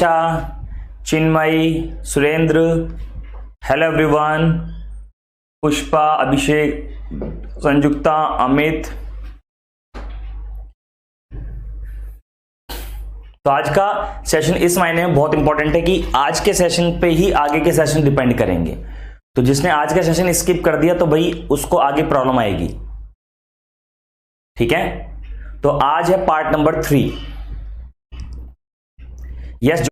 प्रतीक्षा, Chinmayi, Surendra, hello everyone, Pushpa, अभिषेक, संयुक्ता, अमित। तो आज का सेशन इस मायने में बहुत इंपॉर्टेंट है कि आज के सेशन पे ही आगे के सेशन डिपेंड करेंगे। तो जिसने आज का सेशन स्किप कर दिया तो भाई उसको आगे प्रॉब्लम आएगी। ठीक है, तो आज है पार्ट नंबर 3। यस,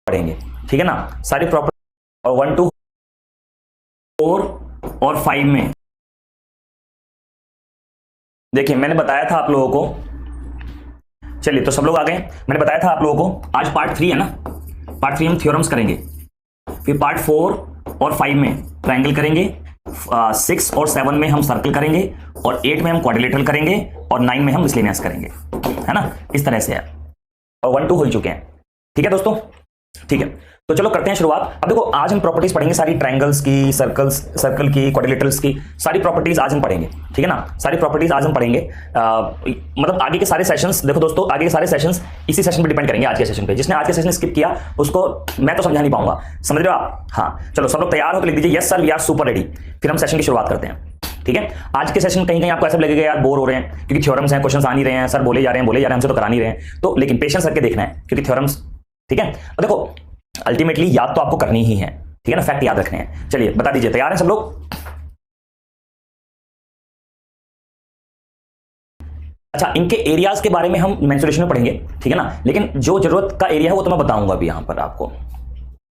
पढ़ेंगे, ठीक है ना, सारी प्रॉपर्टी। और 1 2 4 और 5 में देखिए मैंने बताया था आप लोगों को। चलिए तो सब लोग आ गए। मैंने बताया था आप लोगों को आज पार्ट 3 है ना, पार्ट 3 हम थ्योरम्स करेंगे, फिर पार्ट 4 और 5 में ट्रायंगल करेंगे, 6 और 7 में हम सर्कल करेंगे, और 8 में हम क्वाड्रिलेटरल करेंगे, और 9 में हम मिसलेनियस करेंगे, है ना, इस तरह से है। और 1 2 हो ही चुके हैं। ठीक है दोस्तों, ठीक है, तो चलो करते हैं शुरुआत। अब देखो आज हम प्रॉपर्टीज पढ़ेंगे सारी, ट्रायंगल्स की, सर्कल की, क्वाड्रिलेटरल्स की, सारी प्रॉपर्टीज आज हम पढ़ेंगे। ठीक है ना, सारी प्रॉपर्टीज आज हम पढ़ेंगे। मतलब आगे के सारे सेशंस, देखो दोस्तों आगे के सारे सेशंस इसी सेशन पे डिपेंड करेंगे। आज के सेशन पे जिसने आज के सेशन स्किप किया उसको मैं तो समझा नहीं पाऊंगा, समझ रहे हो आप? हाँ चलो सब लोग तैयार हो तो लिख दीजिए yes sir we are super ready. फिर हम सेशन की शुरुआत करते हैं। ठीक है, आज के सेशन कहीं कहीं आपको ऐसा लगेगा यार बोर हो रहे हैं क्योंकि थ्योरम्स हैं, क्वेश्चंस आ नहीं रहे हैं, सर बोले जा रहे हैं हमसे तो करा नहीं रहे हैं। तो लेकिन पेशेंस करके देखना है क्योंकि थ्योरम्स, ठीक है, और देखो अल्टीमेटली याद तो आपको करनी ही है, ठीक है ना, फैक्ट याद रखने हैं। चलिए बता दीजिए, तैयार हैं सब लोग? अच्छा, इनके एरियाज के बारे में हम मेंसुरेशन में पढ़ेंगे, ठीक है ना, लेकिन जो जरूरत का एरिया है वो तो मैं बताऊंगा अभी यहां पर आपको।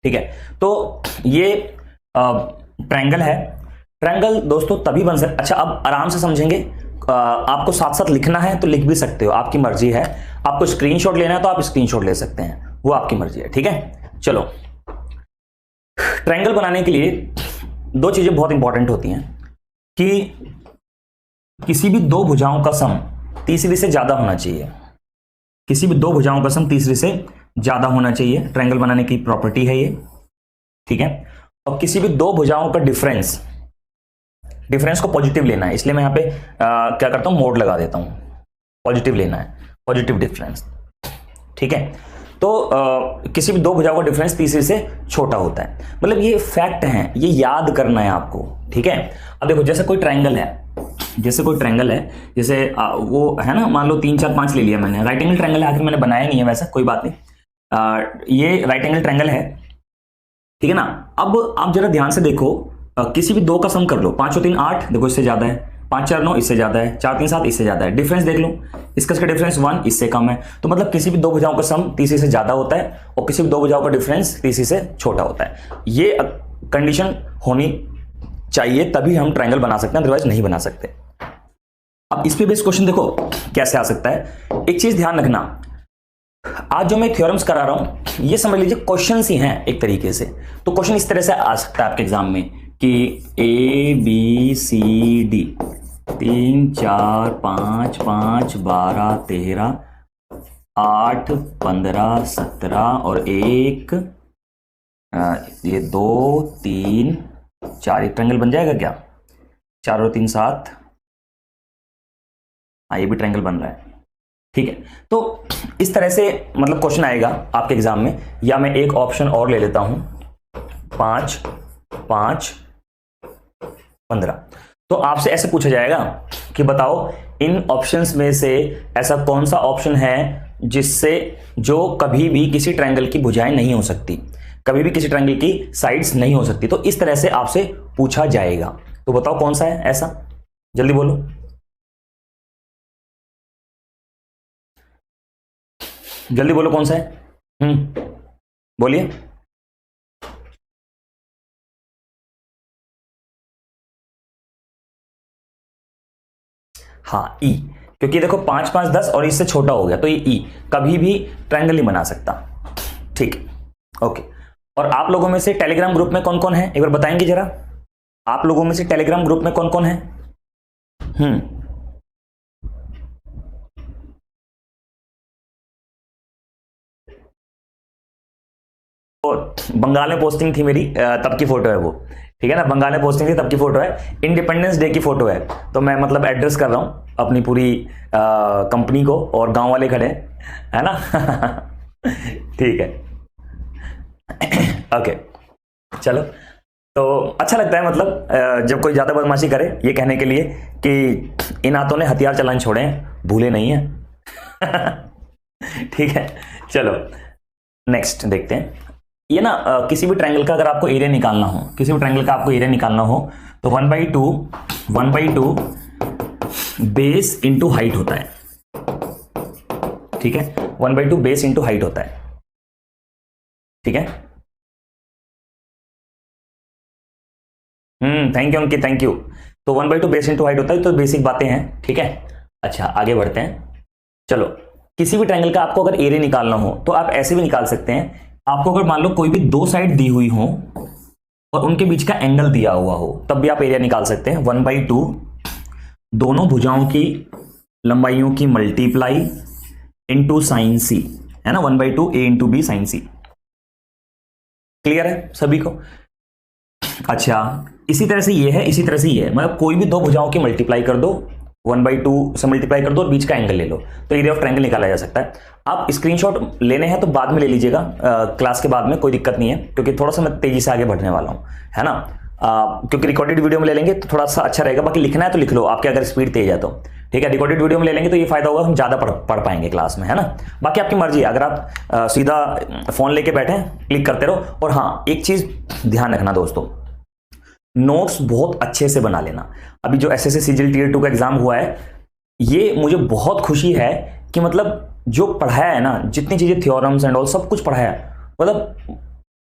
ठीक है, तो ये ट्रायंगल है। ट्रायंगल दोस्तों तभी बन सकता, अच्छा अब आराम से समझेंगे। आपको साथ साथ लिखना है तो लिख भी सकते हो, आपकी मर्जी है। आपको स्क्रीनशॉट लेना है तो आप स्क्रीनशॉट ले सकते हैं, वो आपकी मर्जी है। ठीक है, चलो ट्रायंगल बनाने के लिए दो चीजें बहुत इंपॉर्टेंट होती हैं कि किसी भी दो भुजाओं का सम तीसरी से ज्यादा होना चाहिए। किसी भी दो भुजाओं का सम तीसरी से ज्यादा होना चाहिए, ट्रायंगल बनाने की प्रॉपर्टी है ये। ठीक है, और किसी भी दो भुजाओं का डिफरेंस को पॉजिटिव लेना है, इसलिए मैं यहां पे क्या करता हूं, मोड लगा देता हूं, पॉजिटिव लेना है, पॉजिटिव डिफरेंस। ठीक है, तो किसी भी दो भुजाओं का डिफरेंस तीसरे से छोटा होता है, मतलब ये फैक्ट है, ये याद करना है आपको। ठीक है, अब देखो जैसे कोई ट्रायंगल है, जैसे वो है ना, मान लो 3 4 5 ले लिया मैंने, राइट एंगल ट्रायंगल है, आखिर मैंने बनाया नहीं है वैसा, कोई बात नहीं। ये राइट एंगल ट्रायंगल है, ठीक है ना। अब आप जरा ध्यान से देखो, किसी भी दो का सम कर लो, 5 और 3 8, देखो इससे ज्यादा है, 5 4 9 इससे ज्यादा है, 4 3 7 इससे ज्यादा है, डिफरेंस देख लो, इसका डिफरेंस 1 इससे कम है। तो मतलब किसी भी दो भुजाओं का सम तीसरी से ज्यादा होता है और किसी भी दो भुजाओं का डिफरेंस तीसरी से छोटा होता है। ये कंडीशन होनी चाहिए तभी हम ट्रायंगल बना सकते हैं, अदरवाइज नहीं बना सकते। अब इस पे बेस्ड क्वेश्चन देखो कैसे आ सकता है। एक चीज ध्यान रखना, आज जो मैं थ्योरम्स करा रहा हूं ये समझ लीजिए क्वेश्चन ही हैं एक तरीके से। तो क्वेश्चन इस तरह से आ सकता है आपके एग्जाम में कि ABCD 3 4 5 5 12 13 8 15 17 और 1 ये 2 3 4, एक ट्रायंगल बन जाएगा क्या? 4 और 3 7, हाँ ये भी ट्रायंगल बन रहा है। ठीक है, तो इस तरह से मतलब क्वेश्चन आएगा आपके एग्जाम में। या मैं एक ऑप्शन और ले लेता हूं, 5 5 15। तो आपसे ऐसे पूछा जाएगा कि बताओ इन ऑप्शंस में से ऐसा कौन सा ऑप्शन है जिससे जो कभी भी किसी ट्रायंगल की भुजाएं नहीं हो सकती, कभी भी किसी ट्रायंगल की साइड्स नहीं हो सकती। तो इस तरह से आपसे पूछा जाएगा, तो बताओ कौन सा है ऐसा, जल्दी बोलो। जल्दी बोलो कौन सा है, बोलिए। हाँ ई, क्योंकि देखो 5 5 10 और इससे छोटा हो गया तो ये ई कभी भी ट्रायंगल नहीं बना सकता। ठीक है, ओके। और आप लोगों में से टेलीग्राम ग्रुप में कौन कौन है एक बार बताएंगे जरा, आप लोगों में से टेलीग्राम ग्रुप में कौन कौन है? बंगाल में पोस्टिंग थी मेरी तब की फोटो है वो, ठीक है ना, बंगाल में पोस्टिंग थी तब की फोटो है, इंडिपेंडेंस डे की फोटो है। तो मैं मतलब एड्रेस कर रहा हूं, अपनी पूरी कंपनी को, और गांव वाले खड़े हैं, है ना। ठीक है। ओके चलो, तो अच्छा लगता है मतलब जब कोई ज्यादा बदमाशी करे, ये कहने के लिए कि इन हाथों ने हथियार चलाने छोड़े हैं, भूले नहीं है। ठीक है, चलो नेक्स्ट देखते हैं। ये ना किसी भी ट्रायंगल का अगर आपको एरिया निकालना हो, किसी भी ट्रायंगल का आपको एरिया निकालना हो तो 1/2 बेस इंटू हाइट होता है। ठीक है, 1/2 बेस इंटू हाइट होता है। ठीक है, thank you Ankit, thank you. तो 1/2 बेस इंटू हाइट होता है, तो बेसिक बातें हैं। ठीक है, अच्छा आगे बढ़ते हैं। चलो, किसी भी ट्रायंगल का आपको अगर एरिया निकालना हो तो आप ऐसे भी निकाल सकते हैं। आपको अगर मान लो कोई भी दो साइड दी हुई हो और उनके बीच का एंगल दिया हुआ हो, तब भी आप एरिया निकाल सकते हैं। 1/2 दोनों भुजाओं की लंबाइयों की मल्टीप्लाई इंटू साइन सी, है ना, 1/2 a into b sine c. Clear है सभी को? अच्छा, इसी तरह से ये है, इसी तरह से ये है, मतलब कोई भी दो भुजाओं की मल्टीप्लाई कर दो, 1/2 से मल्टीप्लाई कर दो और बीच का एंगल ले लो, तो एरिया ऑफ ट्रायंगल निकाला जा सकता है। आप स्क्रीनशॉट लेने हैं तो बाद में ले लीजिएगा, क्लास के बाद में, कोई दिक्कत नहीं है, क्योंकि थोड़ा सा मैं तेजी से आगे बढ़ने वाला हूं, है ना। क्योंकि रिकॉर्डेड वीडियो में ले लेंगे तो थोड़ा सा अच्छा रहेगा, बाकी लिखना है तो लिख लो, आपके अगर स्पीड तेज है तो। ठीक है, रिकॉर्डेड वीडियो में ले लेंगे तो ये फायदा होगा, हम ज्यादा पढ़ पाएंगे क्लास में, है ना। बाकी आपकी मर्जी है, अगर आप सीधा फोन लेके बैठे क्लिक करते रहो। और हाँ, एक चीज ध्यान रखना दोस्तों, नोट्स बहुत अच्छे से बना लेना। अभी जो एसएससी सीजीएल टियर 2 का एग्जाम हुआ है, ये मुझे बहुत खुशी है कि मतलब जो पढ़ाया है ना, जितनी चीजें थ्योरम्स एंड ऑल सब कुछ पढ़ाया है, मतलब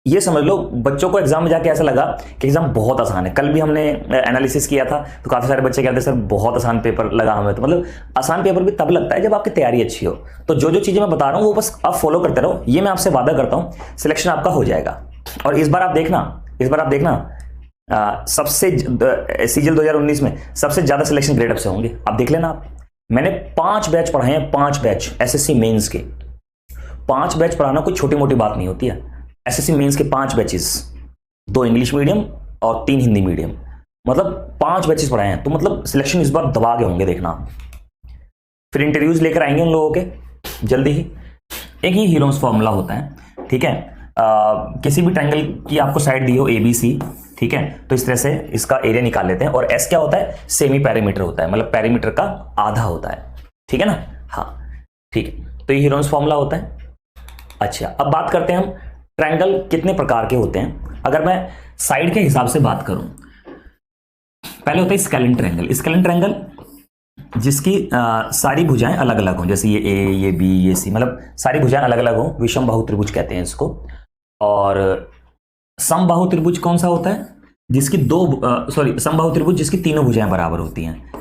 ये समझ लो बच्चों को एग्जाम में जाके ऐसा लगा कि एग्जाम बहुत आसान है। कल भी हमने एनालिसिस किया था तो काफी सारे बच्चे कहते सर बहुत आसान पेपर लगा हमें, तो मतलब आसान पेपर भी तब लगता है जब आपकी तैयारी अच्छी हो। तो जो जो चीजें मैं बता रहा हूँ वो बस आप फॉलो करते रहो, ये मैं आपसे वादा करता हूँ, सिलेक्शन आपका हो जाएगा। और इस बार आप देखना सबसे सीजीएल 2019 में सबसे ज्यादा सिलेक्शन ग्रेड अप से होंगे, आप देख लेना। आप, मैंने 5 बैच पढ़ाए हैं, 5 बैच एसएससी मेंस के। 5 बैच पढ़ाना कोई छोटी मोटी बात नहीं होती है। एसएससी मेंस के 5 बैचेस, 2 इंग्लिश मीडियम और 3 हिंदी मीडियम, मतलब 5 बैचेस पढ़ाए हैं, तो मतलब सिलेक्शन इस बार दबा के होंगे, देखना। फिर इंटरव्यूज लेकर आएंगे उन लोगों के जल्दी ही। एक ही हीरोन्स फॉर्मूला होता है, ठीक है। किसी भी ट्रायंगल की आपको साइड दी हो ABC, ठीक है, तो इस तरह से इसका एरिया निकाल लेते हैं। और एस क्या होता है? सेमी पैरीमीटर होता है, मतलब पैरीमीटर का आधा होता है, ठीक है ना। हाँ ठीक है, तो ये हीरोन्स फॉर्मूला होता है। अच्छा, अब बात करते हैं हम ट्रायंगल कितने प्रकार के होते हैं। अगर मैं साइड के हिसाब से बात करूं, पहले होता है स्केलेन ट्रायंगल। स्केलेन ट्रायंगल जिसकी सारी भुजाएं अलग अलग हों, जैसे ये A, ये B, ये C, मतलब सारी भुजाएं अलग अलग हों, विषमबाहु त्रिभुज कहते हैं इसको। और समबाहु त्रिभुज कौन सा होता है? जिसकी समबाहु त्रिभुज जिसकी तीनों भुजाएं बराबर होती हैं,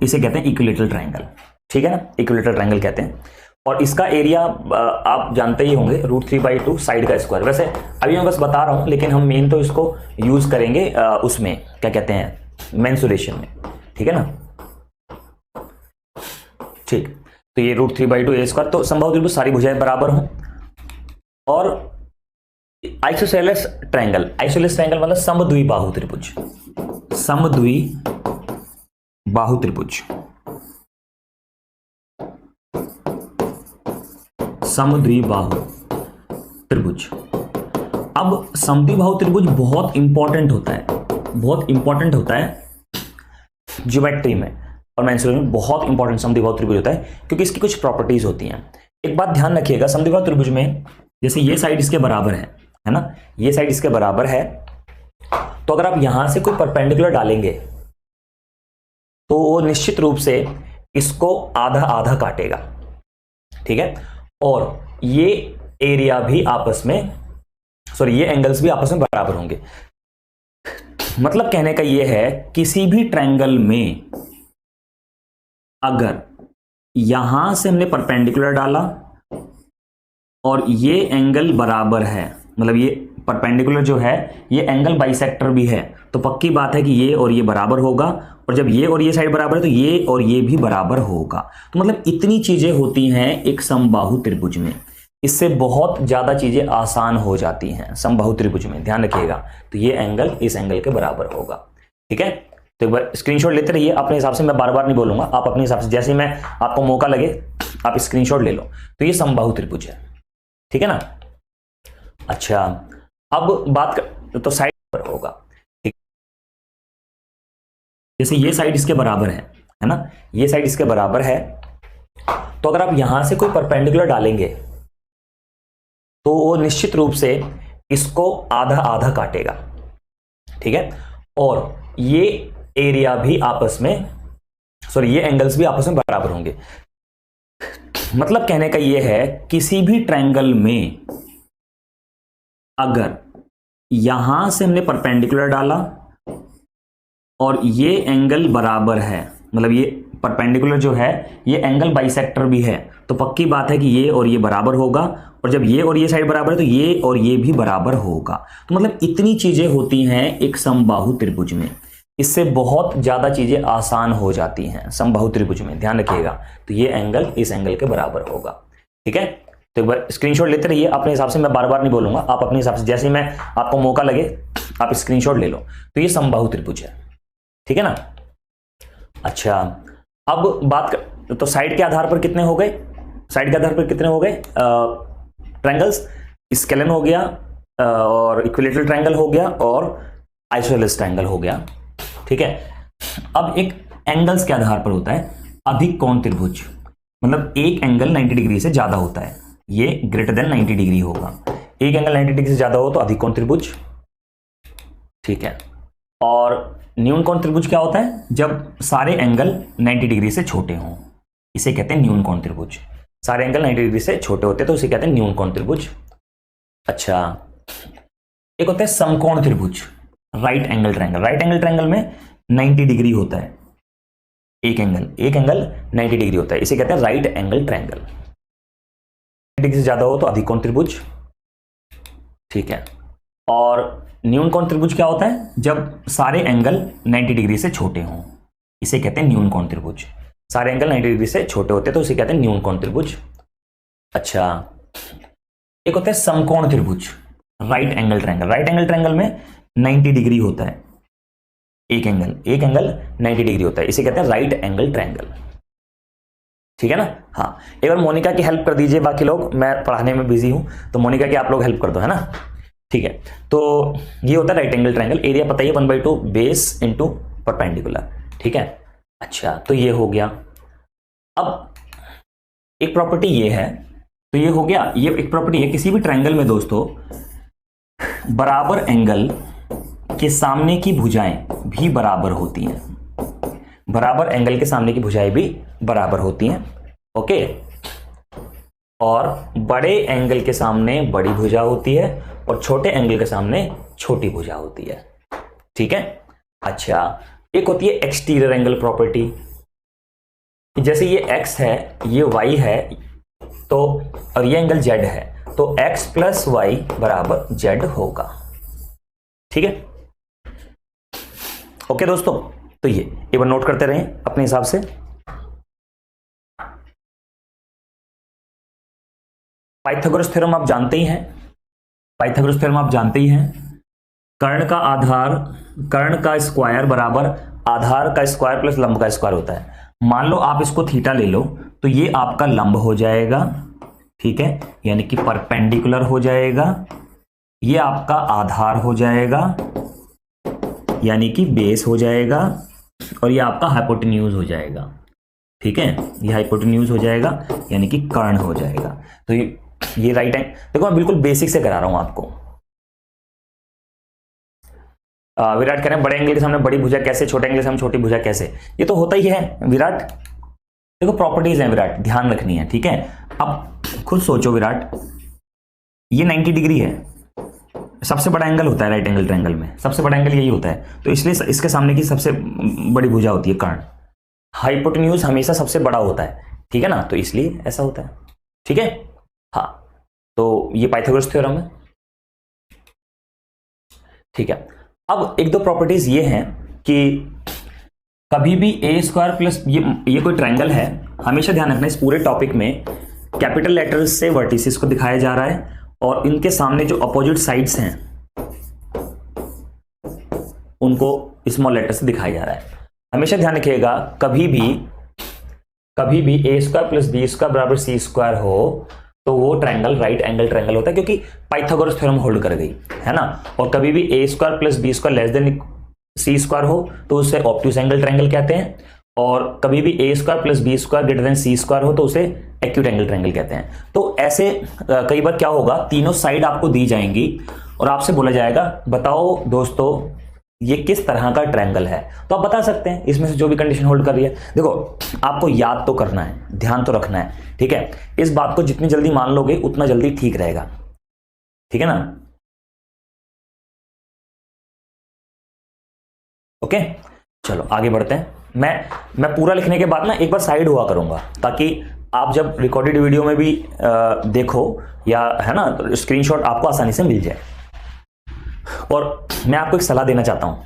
इसे कहते हैं इक्विलेटरल ट्रायंगल, ठीक है ना, इक्विलेटरल ट्रायंगल कहते हैं। और इसका एरिया आप जानते ही होंगे, √3/2 साइड का स्क्वायर। वैसे अभी मैं बस बता रहा हूं, लेकिन हम मेन तो इसको यूज करेंगे उसमें क्या कहते हैं, मेंसुरेशन में, ठीक है ना। ठीक, तो ये √3/2 a स्क्वायर, तो समबाहु त्रिभुज सारी भुजाएं बराबर हों। और आइसोसेलेस ट्रायंगल, आइसोसेलेस ट्रायंगल मतलब समद्विबाहु त्रिभुज, समद्विबाहु त्रिभुज, समद्विबाहु त्रिभुज। अब समद्विबाहु त्रिभुज बहुत इंपॉर्टेंट होता है, बहुत इंपॉर्टेंट होता है ज्योमेट्री में और मेंसुरेशन में, बहुत इंपॉर्टेंट समद्विबाहु त्रिभुज होता है, क्योंकि इसकी कुछ प्रॉपर्टीज होती हैं। एक बात ध्यान रखिएगा, समद्विबाहु त्रिभुज में जैसे ये साइड इसके बराबर है ना, ये साइड इसके बराबर है, तो अगर आप यहां से कोई परपेंडिकुलर डालेंगे तो वो निश्चित रूप से इसको आधा आधा काटेगा, ठीक है। और ये एरिया भी आपस में, ये एंगल्स भी आपस में बराबर होंगे। मतलब कहने का ये है, किसी भी ट्रायंगल में अगर यहां से हमने परपेंडिकुलर डाला और ये एंगल बराबर है, मतलब ये परपेंडिकुलर जो है ये एंगल बाइसेक्टर भी है, तो पक्की बात है कि ये और ये बराबर होगा। और जब ये और ये साइड बराबर है तो ये और ये भी बराबर होगा। तो मतलब इतनी चीजें होती हैं एक समबाहु त्रिभुज में, इससे बहुत ज्यादा चीजें आसान हो जाती हैं समबाहु त्रिभुज में, ध्यान रखिएगा। तो ये एंगल इस एंगल के बराबर होगा, ठीक है। तो एक बार स्क्रीनशॉट लेते रहिए अपने हिसाब से, मैं बार बार नहीं बोलूंगा, आप अपने हिसाब से जैसे ही मैं आपको मौका लगे आप स्क्रीनशॉट ले लो। तो ये समबाहु त्रिभुज है, ठीक है ना। अच्छा, अब बात कर तो साइड पर होगा, ठीक, जैसे ये साइड इसके बराबर है ना, ये साइड इसके बराबर है, तो अगर आप यहां से कोई परपेंडिकुलर डालेंगे तो वो निश्चित रूप से इसको आधा आधा काटेगा, ठीक है। और ये एरिया भी आपस में, सॉरी ये एंगल्स भी आपस में बराबर होंगे। मतलब कहने का ये है, किसी भी ट्रायंगल में अगर यहां से हमने परपेंडिकुलर डाला और ये एंगल बराबर है, मतलब ये परपेंडिकुलर जो है ये एंगल बाइसेक्टर भी है, तो पक्की बात है कि ये और ये बराबर होगा, और जब ये और ये साइड बराबर है तो ये और ये भी बराबर होगा। तो मतलब इतनी चीजें होती हैं एक समबाहु त्रिभुज में, इससे बहुत ज्यादा चीजें आसान हो जाती हैं समबाहु त्रिभुज में, ध्यान रखिएगा। तो ये एंगल इस एंगल के बराबर होगा, ठीक है। तो एक बार स्क्रीनशॉट लेते रहिए अपने हिसाब से, मैं बार बार नहीं बोलूंगा, आप अपने हिसाब से जैसे ही मैं आपको मौका लगे आप स्क्रीनशॉट ले लो। तो ये समबाहु त्रिभुज है, ठीक है ना। अच्छा, अब बात कर तो साइड के आधार पर कितने हो गए, साइड के आधार पर कितने हो गए ट्रायंगल्स, स्केलन हो गया और इक्विलेटरल ट्रायंगल हो गया और आइसोसेलेस ट्रायंगल हो गया, ठीक है। अब एक एंगल्स के आधार पर होता है अधिक कोण त्रिभुज, मतलब एक एंगल 90 डिग्री से ज्यादा होता है, ये ग्रेटर देन 90 डिग्री होगा। एक एंगल 90 डिग्री से ज्यादा हो तो अधिक कोण त्रिभुज, ठीक है। और न्यून कोण त्रिभुज क्या होता है, जब सारे एंगल 90 डिग्री से छोटे हों, इसे कहते हैं न्यून कोण त्रिभुज। सारे एंगल 90 डिग्री से छोटे होते हैं तो इसे कहते हैं न्यून कोण त्रिभुज। अच्छा, एक होता है समकोण त्रिभुज, right angle triangle. Right angle triangle में 90 डिग्री होता है, एक एंगल 90 डिग्री होता है, इसे कहते हैं राइट एंगल ट्रायंगल। 90 डिग्री से ज्यादा हो तो अधिक कोण त्रिभुज, ठीक है। और न्यून कोण त्रिभुज क्या होता है, जब सारे एंगल 90 डिग्री से छोटे हों, इसे कहते हैं न्यून कोण त्रिभुज। सारे एंगल 90 डिग्री से छोटे होते हैं तो इसे कहते हैं न्यून कोण त्रिभुज। अच्छा, एक होता है समकोण त्रिभुज, right angle triangle. Right angle triangle में 90 डिग्री होता है, एक एंगल 90 डिग्री होता है, इसे कहते हैं राइट एंगल ट्रायंगल, ठीक है ना। हाँ, एक बार मोनिका की हेल्प कर दीजिए, बाकी लोग, मैं पढ़ाने में बिजी हूं, तो मोनिका की आप लोग हेल्प कर दो, है ना, ठीक है। तो ये होता है राइट एंगल ट्रायंगल, एरिया पता ही है 1/2 बेस इंटू परपेंडिकुलर, ठीक है। अच्छा, तो ये हो गया। अब एक प्रॉपर्टी ये है, तो ये हो गया, ये एक प्रॉपर्टी है किसी भी ट्रायंगल में दोस्तों, बराबर एंगल के सामने की भुजाएं भी बराबर होती हैं। बराबर एंगल के सामने की भुजाएं भी बराबर होती हैं, ओके। और बड़े एंगल के सामने बड़ी भुजा होती है और छोटे एंगल के सामने छोटी भुजा होती है, ठीक है। अच्छा, एक होती है एक्सटीरियर एंगल प्रॉपर्टी, जैसे ये x है, ये y है, तो और ये एंगल z है, तो x प्लस y बराबर z होगा, ठीक है। ओके दोस्तों, तो ये एक बार नोट करते रहें अपने हिसाब से। पाइथागोरस थ्योरम आप जानते ही हैं, पाइथागोरस थ्योरम आप जानते ही हैं, कर्ण का आधार, कर्ण का स्क्वायर बराबर आधार का स्क्वायर प्लस लंब का स्क्वायर होता है। मान लो आप इसको थीटा ले लो, तो ये आपका लंब हो जाएगा, ठीक है, यानी कि परपेंडिकुलर हो जाएगा। ये आपका आधार हो जाएगा, यानी कि बेस हो जाएगा, और ये आपका हाइपोटेन्यूज हो जाएगा, ठीक है। ये हाइपोटेन्यूज हो जाएगा, यानी कि कर्ण हो जाएगा। तो ये राइट एंगल, देखो मैं बिल्कुल बेसिक से करा रहा हूं आपको। विराट कह रहे हैं बड़े एंगल के सामने बड़ी भुजा कैसे, छोटे एंगल के सामने छोटी भुजा कैसे, ये तो होता ही है विराट। देखो प्रॉपर्टीज हैं विराट, ध्यान रखनी है, ठीक है। अब खुद सोचो विराट, ये 90 डिग्री है, सबसे बड़ा एंगल होता है राइट एंगल ट्रायंगल में, सबसे बड़ा एंगल यही होता है, तो इसलिए इसके सामने की सबसे बड़ी भुजा होती है कर्ण। हाइपोटेन्यूज हमेशा सबसे बड़ा होता है, ठीक है ना, तो इसलिए ऐसा होता है, ठीक है। हाँ, तो ये पाइथागोरस थ्योरम है, ठीक है। अब एक दो प्रॉपर्टीज ये हैं कि कभी भी ए स्क्वायर प्लस, ये कोई ट्रायंगल है, हमेशा ध्यान रखना इस पूरे टॉपिक में कैपिटल लेटर्स से वर्टिसेस को दिखाया जा रहा है, और इनके सामने जो अपोजिट साइड्स हैं उनको स्मॉल लेटर से दिखाया जा रहा है। हमेशा ध्यान रखिएगा, कभी भी a square plus b square बराबर सी स्क्वायर हो तो वो ट्रायंगल राइट एंगल ट्रायंगल होता है, क्योंकि पाइथागोरस थ्योरम होल्ड कर गई है ना। और कभी भी a square plus b square less than c square हो तो उसे ऑब्ट्यूज एंगल ट्रायंगल कहते हैं, और कभी भी a square plus b square greater than c square हो तो उसे एक्यूट एंगल ट्रायंगल कहते हैं। तो ऐसे कई बार क्या होगा, तीनों साइड आपको दी जाएंगी और आपसे बोला जाएगा बताओ दोस्तों ये किस तरह का ट्रायंगल है, तो आप बता सकते हैं इसमें से जो भी कंडीशन होल्ड कर रही है। देखो आपको याद तो करना है, ध्यान तो रखना है, ठीक है। इस बात को जितनी जल्दी मान लोगे उतना जल्दी ठीक रहेगा, ठीक है ना। ओके चलो आगे बढ़ते हैं। मैं पूरा लिखने के बाद ना एक बार साइड हुआ करूंगा, ताकि आप जब रिकॉर्डेड वीडियो में भी देखो या है ना, स्क्रीनशॉट आपको आसानी से मिल जाए। और मैं आपको एक सलाह देना चाहता हूं,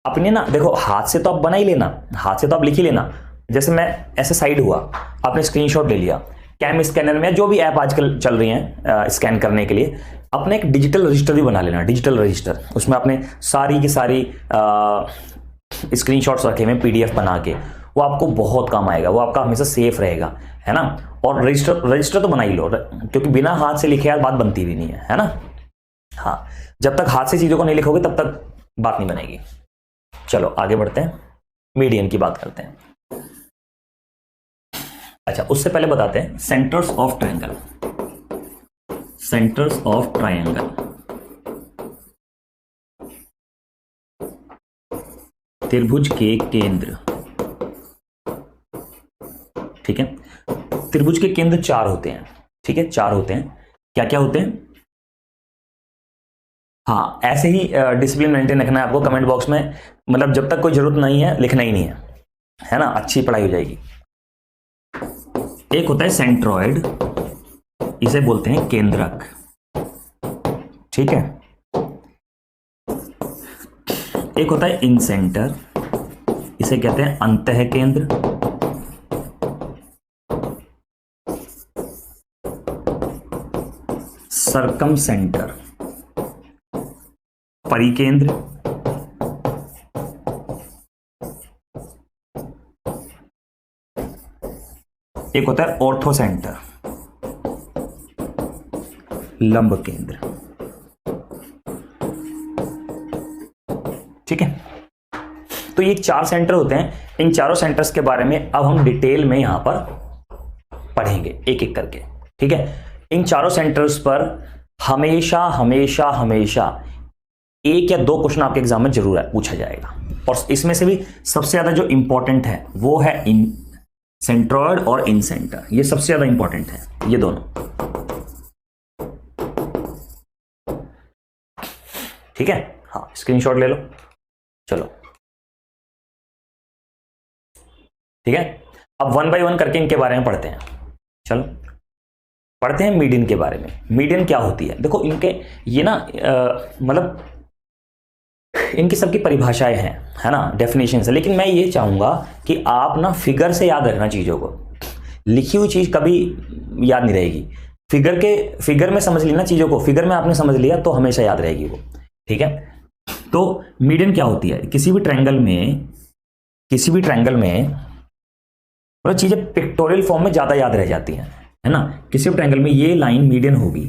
अपने ना देखो हाथ से तो आप बना ही लेना, हाथ से तो आप लिख ही लेना। जैसे मैं ऐसे साइड हुआ, आपने स्क्रीनशॉट ले लिया, कैम स्कैनर में जो भी ऐप आजकल चल रही हैं स्कैन करने के लिए, अपने एक डिजिटल रजिस्टर भी बना लेना, डिजिटल रजिस्टर। उसमें आपने सारी की सारी स्क्रीनशॉट्स रखे हुए पीडीएफ बना के, वो आपको बहुत काम आएगा, वो आपका हमेशा सेफ रहेगा, है ना। और रजिस्टर तो बना ही लो, क्योंकि बिना हाथ से लिखे यार बात बनती भी नहीं है ना। हाँ, जब तक हाथ से चीजों को नहीं लिखोगे तब तक बात नहीं बनेगी। चलो आगे बढ़ते हैं, मीडियन की बात करते हैं। अच्छा उससे पहले बताते हैं centres of triangle. Centres of triangle, त्रिभुज के केंद्र, ठीक है। त्रिभुज के केंद्र 4 होते हैं, ठीक है, 4 होते हैं। क्या क्या होते हैं? हाँ ऐसे ही डिसिप्लिन मेंटेन रखना है आपको, कमेंट बॉक्स में मतलब जब तक कोई जरूरत नहीं है लिखना ही नहीं है ना, अच्छी पढ़ाई हो जाएगी। एक होता है सेंट्रॉइड, इसे बोलते हैं केंद्रक, ठीक है। एक होता है इन सेंटर, इसे कहते हैं अंतः केंद्र। सरकम सेंटर, परिकेंद्र। एक होता है ऑर्थो सेंटर, लंब केंद्र, ठीक है। तो ये 4 सेंटर होते हैं। इन चारों सेंटर्स के बारे में अब हम डिटेल में यहां पर पढ़ेंगे एक एक करके, ठीक है। इन चारों सेंटर्स पर हमेशा हमेशा हमेशा 1 या 2 क्वेश्चन आपके एग्जाम में जरूर पूछा जाएगा, और इसमें से भी सबसे ज्यादा जो इंपॉर्टेंट है वो है इन सेंट्रॉइड और इन सेंटर, ये सबसे ज्यादा इंपॉर्टेंट है ये दोनों, ठीक है। हाँ स्क्रीनशॉट ले लो, चलो ठीक है। अब 1 बाय 1 करके इनके बारे में पढ़ते हैं। चलो पढ़ते हैं मीडियन के बारे में। मीडियन क्या होती है? देखो इनके ये ना मतलब इनकी सबकी परिभाषाएं हैं, है ना, डेफिनेशन है, लेकिन मैं ये चाहूंगा कि आप ना फिगर से याद रखना चीजों को, लिखी हुई चीज कभी याद नहीं रहेगी। फिगर में समझ लेना चीजों को, फिगर में आपने समझ लिया तो हमेशा याद रहेगी वो, ठीक है। तो मीडियन क्या होती है? किसी भी ट्रायंगल में मतलब चीजें पिक्टोरियल फॉर्म में ज्यादा याद रह जाती हैं, है ना। किसी भी ट्रायंगल में ये लाइन मीडियन होगी।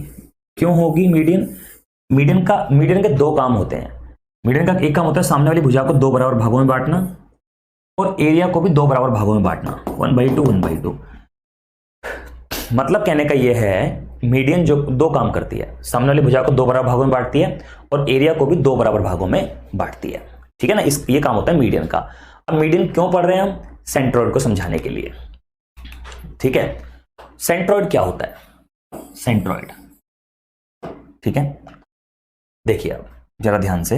क्यों होगी मीडियन के 2 काम होते हैं। मीडियन का एक काम होता है सामने वाली भुजा को 2 बराबर भागों में बांटना, और एरिया को भी 2 बराबर भागों में बांटना, 1/2 1/2। मतलब कहने का यह है मीडियन जो 2 काम करती है, सामने वाली भुजा को 2 बराबर भागों में बांटती है और एरिया को भी 2 बराबर भागों में बांटती है, ठीक है ना। ये काम होता है मीडियन का। अब मीडियन क्यों पढ़ रहे हैं हम? सेंट्रॉइड को समझाने के लिए, ठीक है। सेंट्रॉइड क्या होता है? सेंट्रॉइड, ठीक है, देखिए अब जरा ध्यान से,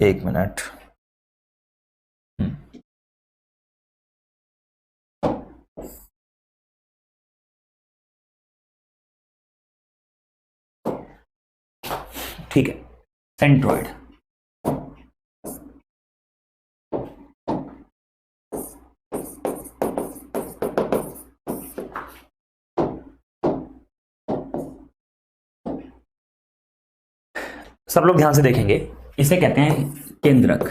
एक मिनट। ठीक है, सेंट्रॉइड सब लोग ध्यान से देखेंगे, इसे कहते हैं केंद्रक।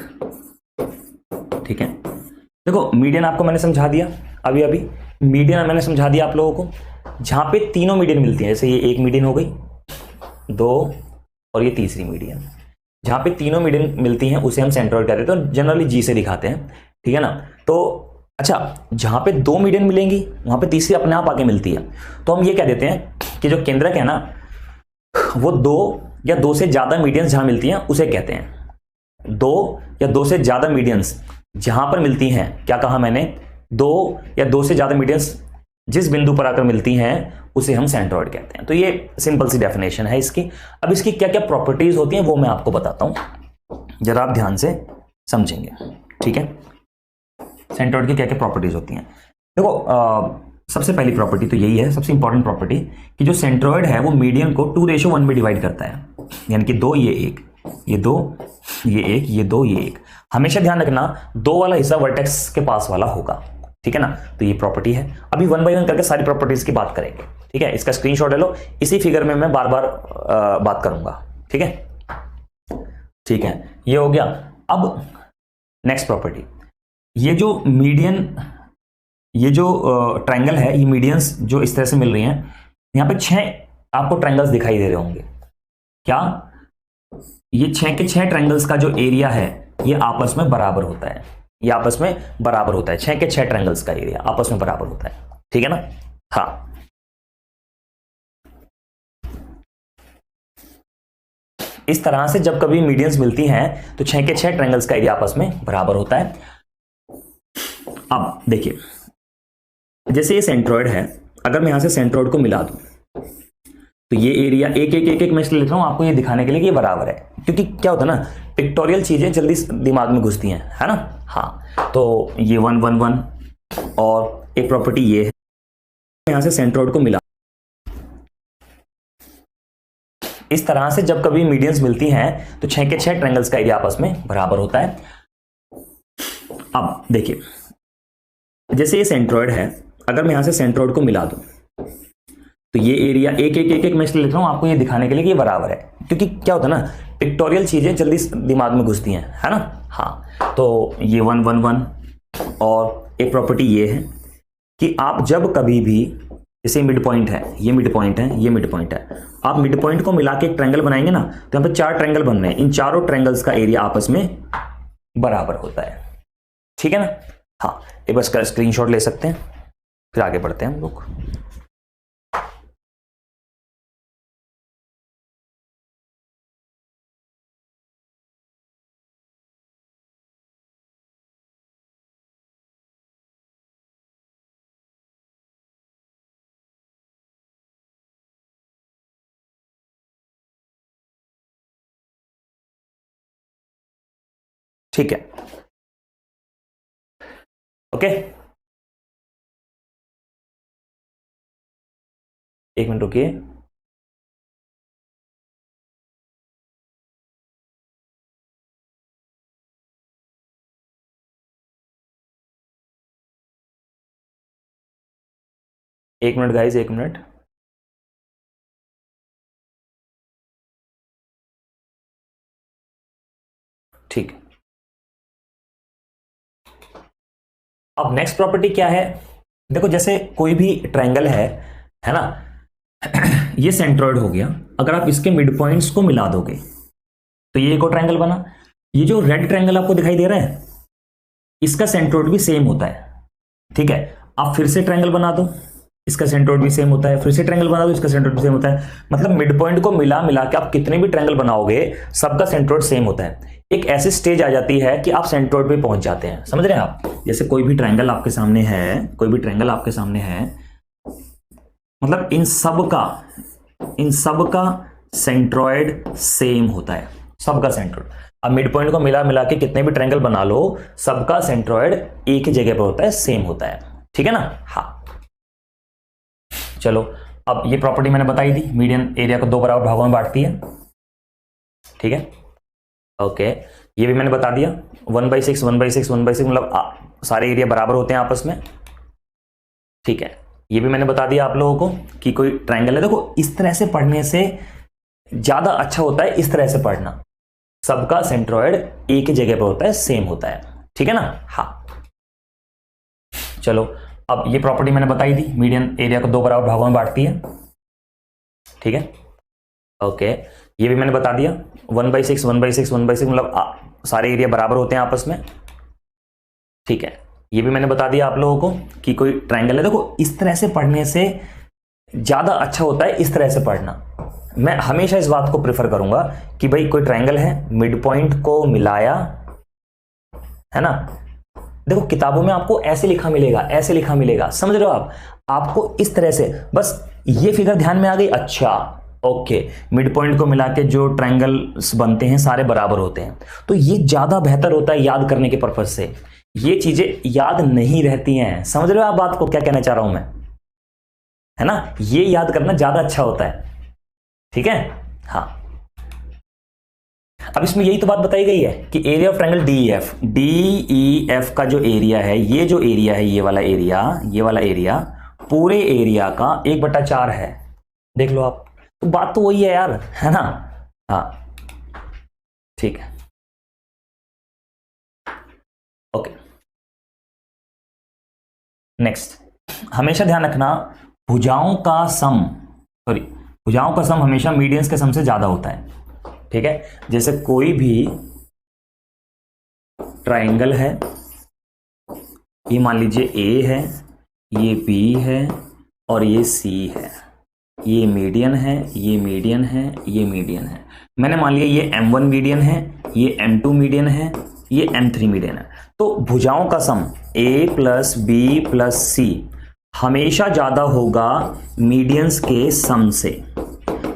ठीक है, देखो मीडियन आपको मैंने समझा दिया अभी अभी, मीडियन मैंने समझा दिया आप लोगों को, जहां पे तीनों मीडियन मिलती हैं, जैसे ये एक मीडियन हो गई, दो, और ये तीसरी मीडियन, जहां पे तीनों मीडियन मिलती हैं उसे हम सेंट्रोइड कहते हैं, तो जनरली जी से दिखाते हैं। ठीक है ना। तो अच्छा, जहां पे दो मीडियन मिलेंगी वहां पे तीसरी अपने आप आके मिलती है, तो हम ये कह देते हैं कि जो केंद्रक है ना, वो दो या दो से ज्यादा मीडियंस जहां मिलती हैं उसे कहते हैं। दो या दो से ज्यादा मीडियंस जहां पर मिलती हैं, क्या कहा मैंने, दो या दो से ज्यादा मीडियंस जिस बिंदु पर आकर मिलती हैं उसे हम सेंट्रोइड कहते हैं। तो ये सिंपल सी डेफिनेशन है इसकी। अब इसकी क्या क्या प्रॉपर्टीज होती हैं वो मैं आपको बताता हूं, जरा आप ध्यान से समझेंगे। ठीक है, सेंट्रोइड की क्या क्या प्रॉपर्टीज होती हैं। देखो सबसे पहली प्रॉपर्टी तो यही है, सबसे इंपॉर्टेंट प्रॉपर्टी, कि जो सेंट्रोइड है वो मीडियन को 2:1 में डिवाइड करता है, यानी कि दो ये एक, ये दो ये एक, ये दो ये एक। हमेशा ध्यान रखना दो वाला हिस्सा वर्टेक्स के पास वाला होगा। ठीक है ना, तो ये प्रॉपर्टी है। अभी 1 बाय 1 करके सारी प्रॉपर्टीज की बात करेंगे। ठीक है, इसका स्क्रीनशॉट ले लो, इसी फिगर में मैं बार बार बात करूंगा। ठीक है, ठीक है, ये हो गया। अब नेक्स्ट प्रॉपर्टी, ये जो मीडियन, ये जो ट्रायंगल है, ये मीडियंस जो इस तरह से मिल रही हैं, यहां पे 6 आपको ट्रायंगल्स दिखाई दे रहे होंगे। क्या ये 6 के 6 ट्रायंगल्स का जो एरिया है ये आपस में बराबर होता है, ये आपस में बराबर होता है, 6 के 6 ट्रायंगल्स का एरिया आपस में बराबर होता है। ठीक है ना। हाँ, इस तरह से जब कभी मीडियंस मिलती हैं तो 6 के 6 ट्रायंगल्स का एरिया आपस में बराबर होता है। अब देखिए, जैसे ये सेंट्रोइड है, अगर मैं यहां से सेंट्रोइड को मिला दूं तो ये एरिया एक एक एक एक मैं इसलिए लिख रहा हूं आपको ये दिखाने के लिए कि ये बराबर है, क्योंकि क्या होता है ना, पिक्टोरियल चीजें जल्दी दिमाग में घुसती हैं, है ना। हाँ, तो ये 1 1 1, और एक प्रॉपर्टी ये है, यहां से सेंट्रोइड को मिला, इस तरह से जब कभी मीडियंस मिलती हैं तो 6 के 6 ट्रायंगल्स का एरिया आपस में बराबर होता है। अब देखिए, जैसे ये सेंट्रोइड है, अगर मैं यहां से सेंट्रोइड को मिला दूं तो ये एरिया एक एक एक एक मैं इसलिए लिख रहा हूं आपको ये दिखाने के लिए कि ये बराबर है, क्योंकि क्या होता है ना, पिक्टोरियल चीजें जल्दी दिमाग में घुसती हैं, है ना। हाँ, तो ये 1 1 1, और एक प्रॉपर्टी ये है कि आप जब कभी भी, जैसे मिड पॉइंट है, ये मिड पॉइंट है, ये मिड पॉइंट है, आप मिड पॉइंट को मिला के एक ट्रायंगल बनाएंगे ना, तो यहां पे 4 ट्रायंगल बन रहे हैं, इन चारों ट्रायंगल्स का एरिया आपस में बराबर होता है। ठीक है ना। हाँ, एक बार इसका स्क्रीनशॉट ले सकते हैं, फिर आगे बढ़ते हैं हम लोग। ठीक है, ओके, एक मिनट रुकिए। एक मिनट गाइस, एक मिनट। ठीक, अब नेक्स्ट प्रॉपर्टी क्या है, देखो जैसे कोई भी ट्रायंगल है ना, ये सेंट्रोइड हो गया, अगर आप इसके मिड पॉइंट्स को मिला दोगे तो ये एक और ट्रायंगल बना। ये जो रेड ट्रायंगल आपको दिखाई दे रहा है, इसका सेंट्रोइड भी सेम होता है। ठीक है, आप फिर से ट्रायंगल बना दो, इसका सेंट्रोइड भी सेम होता है, फिर से ट्रायंगल बना दो, इसका सेंट्रोइड भी सेम होता है। मतलब मिड पॉइंट को मिला मिला के आप कितने भी ट्रायंगल बनाओगे सबका सेंट्रोइड सेम होता है। एक ऐसी स्टेज आ जाती है कि आप सेंट्रोइड पे पहुंच जाते हैं, समझ रहे हैं आप। जैसे कोई भी ट्रायंगल आपके सामने है, कोई भी ट्रायंगल आपके सामने है, मतलब इन सब का सेंट्रोइड सेम होता है, सबका सेंट्रोइड। अब मिड पॉइंट को मिला मिला के कितने भी ट्रायंगल बना लो, सबका सेंट्रोइड एक ही जगह पर होता है, सेम होता है। ठीक है ना। हाँ, चलो, अब ये प्रॉपर्टी मैंने बताई थी, मीडियन एरिया को 2 बराबर भागों में बांटती है। ठीक है, ओके, ये भी मैंने बता दिया, 1/6 1/6 1/6, मतलब सारे एरिया बराबर होते हैं आपस में। ठीक है, ये भी मैंने बता दिया आप लोगों को कि कोई ट्रायंगल है। देखो इस तरह से पढ़ने से ज्यादा अच्छा होता है इस तरह से पढ़ना, सबका सेंट्रोइड एक ही जगह पर होता है, सेम होता है, ठीक है ना। हाँ चलो, अब ये प्रॉपर्टी मैंने बताई थी, मीडियन एरिया को दो बराबर भागों में बांटती है, ठीक है। ओके, ये भी मैंने बता दिया, 1/6 1/6 1/6 मतलब सारे एरिया बराबर होते हैं आपस में, ठीक है। ये भी मैंने बता दिया आप लोगों को कि कोई ट्रायंगल है, देखो इस तरह से पढ़ने से ज्यादा अच्छा होता है इस तरह से पढ़ना। मैं हमेशा इस बात को प्रेफर करूंगा कि भाई कोई ट्रायंगल है, मिड पॉइंट को मिलाया, है ना। देखो किताबों में आपको ऐसे लिखा मिलेगा, ऐसे लिखा मिलेगा, समझ रहे हो आप, आपको इस तरह से बस ये फिगर ध्यान में आ गई, अच्छा ओके, मिड पॉइंट को मिला के जो ट्रायंगल्स बनते हैं सारे बराबर होते हैं, तो ये ज्यादा बेहतर होता है याद करने के पर्पज से। ये चीजें याद नहीं रहती हैं, समझ रहे हो आप बात को, क्या कहना चाह रहा हूं मैं, है ना। ये याद करना ज्यादा अच्छा होता है, ठीक है। हाँ, अब इसमें यही तो बात बताई गई है कि एरिया ऑफ ट्रायंगल DEF का जो एरिया है, ये जो एरिया है, ये वाला एरिया पूरे एरिया का 1/4 है, देख लो आप, तो बात तो वही है यार, है ना। हाँ ठीक है, ओके। नेक्स्ट, हमेशा ध्यान रखना भुजाओं का सम हमेशा मीडियंस के सम से ज्यादा होता है, ठीक है। जैसे कोई भी ट्रायंगल है, ये मान लीजिए A है, ये B है और ये C है, ये मीडियन है, ये मीडियन है, ये मीडियन है। मैंने मान लिया ये M1 मीडियन है, ये M2 मीडियन है, ये M3 मीडियन है। तो भुजाओं का सम A + B + C हमेशा ज्यादा होगा मीडियंस के सम से।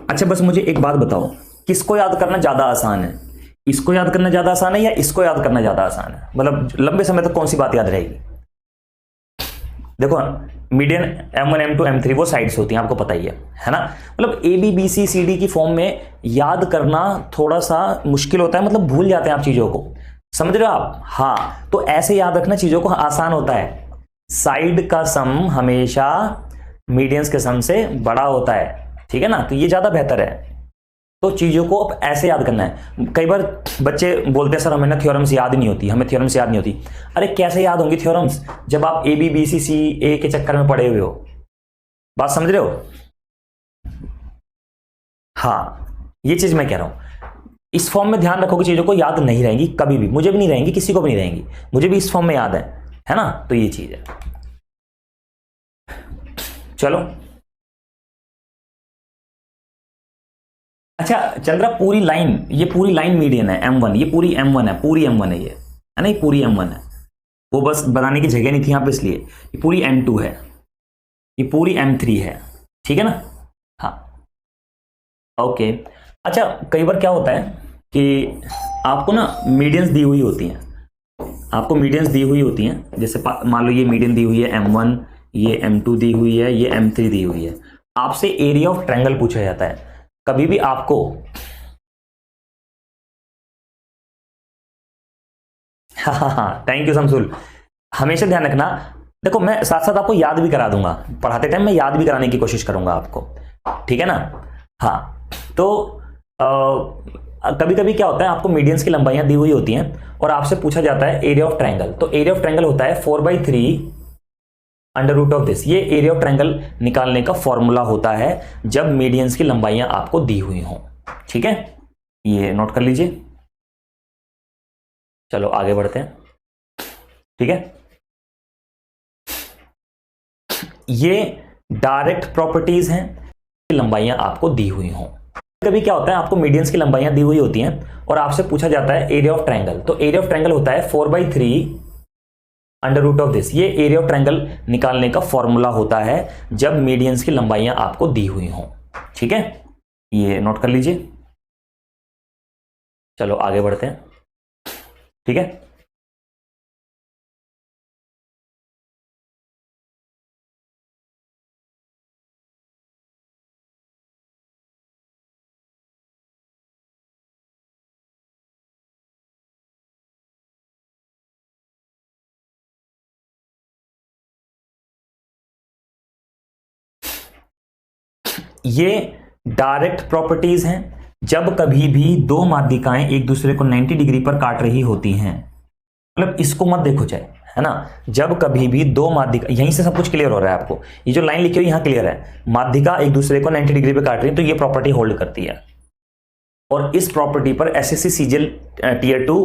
अच्छा बस मुझे एक बात बताओ, किसको याद करना ज्यादा आसान है, इसको याद करना ज्यादा आसान है या इसको याद करना ज्यादा आसान है, मतलब लंबे समय तक कौन सी बात याद रहेगी। देखो मीडियन M1 M2 M3 वो साइड्स होती हैं, आपको पता ही है ना। मतलब ABBCCD की फॉर्म में याद करना थोड़ा सा मुश्किल होता है, मतलब भूल जाते हैं आप चीजों को, समझ रहे हो आप। हाँ, तो ऐसे याद रखना चीजों को आसान होता है, साइड का सम हमेशा मीडियंस के सम से बड़ा होता है, ठीक है ना, तो ये ज्यादा बेहतर है। तो चीजों को अब ऐसे याद करना है। कई बार बच्चे बोलते हैं सर हमें ना थ्योरम्स याद नहीं होती, हमें थ्योरम्स याद नहीं होती। अरे कैसे याद होंगी थ्योरम्स जब आप ABBCCA के चक्कर में पड़े हुए हो, बात समझ रहे हो। हाँ, ये चीज मैं कह रहा हूं, इस फॉर्म में ध्यान रखोगे चीजों को याद नहीं रहेंगी कभी भी, मुझे भी नहीं रहेंगी, किसी को भी नहीं रहेंगी, मुझे भी इस फॉर्म में याद है ना, तो ये चीज है। चलो अच्छा चंद्रा, पूरी लाइन, ये पूरी लाइन मीडियन है M1, ये पूरी M1 है, पूरी M1 है, ये है ना, ये पूरी M1 है, वो बस बनाने की जगह नहीं थी यहां पे इसलिए। ये पूरी M2 है, ये पूरी M3 है, ठीक है ना। हाँ ओके। अच्छा कई बार क्या होता है कि आपको ना मीडियंस दी हुई होती हैं, आपको मीडियंस दी हुई होती हैं, जैसे मान लो ये मीडियन दी हुई है M1, ये M2 दी हुई है, ये M3 दी हुई है। आपसे एरिया ऑफ ट्रायंगल पूछा जाता है, कभी भी आपको हाँ थैंक यू शमसुल, हमेशा ध्यान रखना। देखो मैं साथ साथ आपको याद भी करा दूंगा, पढ़ाते टाइम मैं याद भी कराने की कोशिश करूंगा आपको, ठीक है ना। हाँ तो कभी कभी क्या होता है, आपको मीडियंस की लंबाइयां दी हुई होती हैं और आपसे पूछा जाता है एरिया ऑफ ट्रायंगल, तो एरिया ऑफ ट्रायंगल होता है 4/3 अंडर रूट ऑफ दिस। ये एरिया ऑफ ट्रायंगल निकालने का फॉर्मूला होता है जब मीडियंस की लंबाइयां आपको दी हुई हों, ठीक है, ये नोट कर लीजिए। चलो आगे बढ़ते हैं, ठीक है। ये डायरेक्ट प्रॉपर्टीज हैं, लंबाइयां आपको दी हुई हों। कभी क्या होता है, आपको मीडियंस की लंबाइयां दी हुई होती हैं और आपसे पूछा जाता है एरिया ऑफ ट्रायंगल, तो एरिया ऑफ ट्रायंगल होता है 4/3 अंडर रूट ऑफ दिस। ये एरिया ऑफ ट्रायंगल निकालने का फॉर्मूला होता है जब मीडियंस की लंबाइयां आपको दी हुई हों, ठीक है, ये नोट कर लीजिए। चलो आगे बढ़ते हैं, ठीक है। ये डायरेक्ट प्रॉपर्टीज हैं, जब कभी भी दो माध्यिकाएं एक दूसरे को 90 डिग्री पर काट रही होती हैं, मतलब इसको मत देखो चाहे, है ना। जब कभी भी दो माध्यिका, यहीं से सब कुछ क्लियर हो रहा है आपको, ये जो लाइन लिखी हुई यहां क्लियर है, माध्यिका एक दूसरे को 90 डिग्री पे काट रही है, तो ये प्रॉपर्टी होल्ड करती है। और इस प्रॉपर्टी पर एसएससी सीजीएल टीयर 2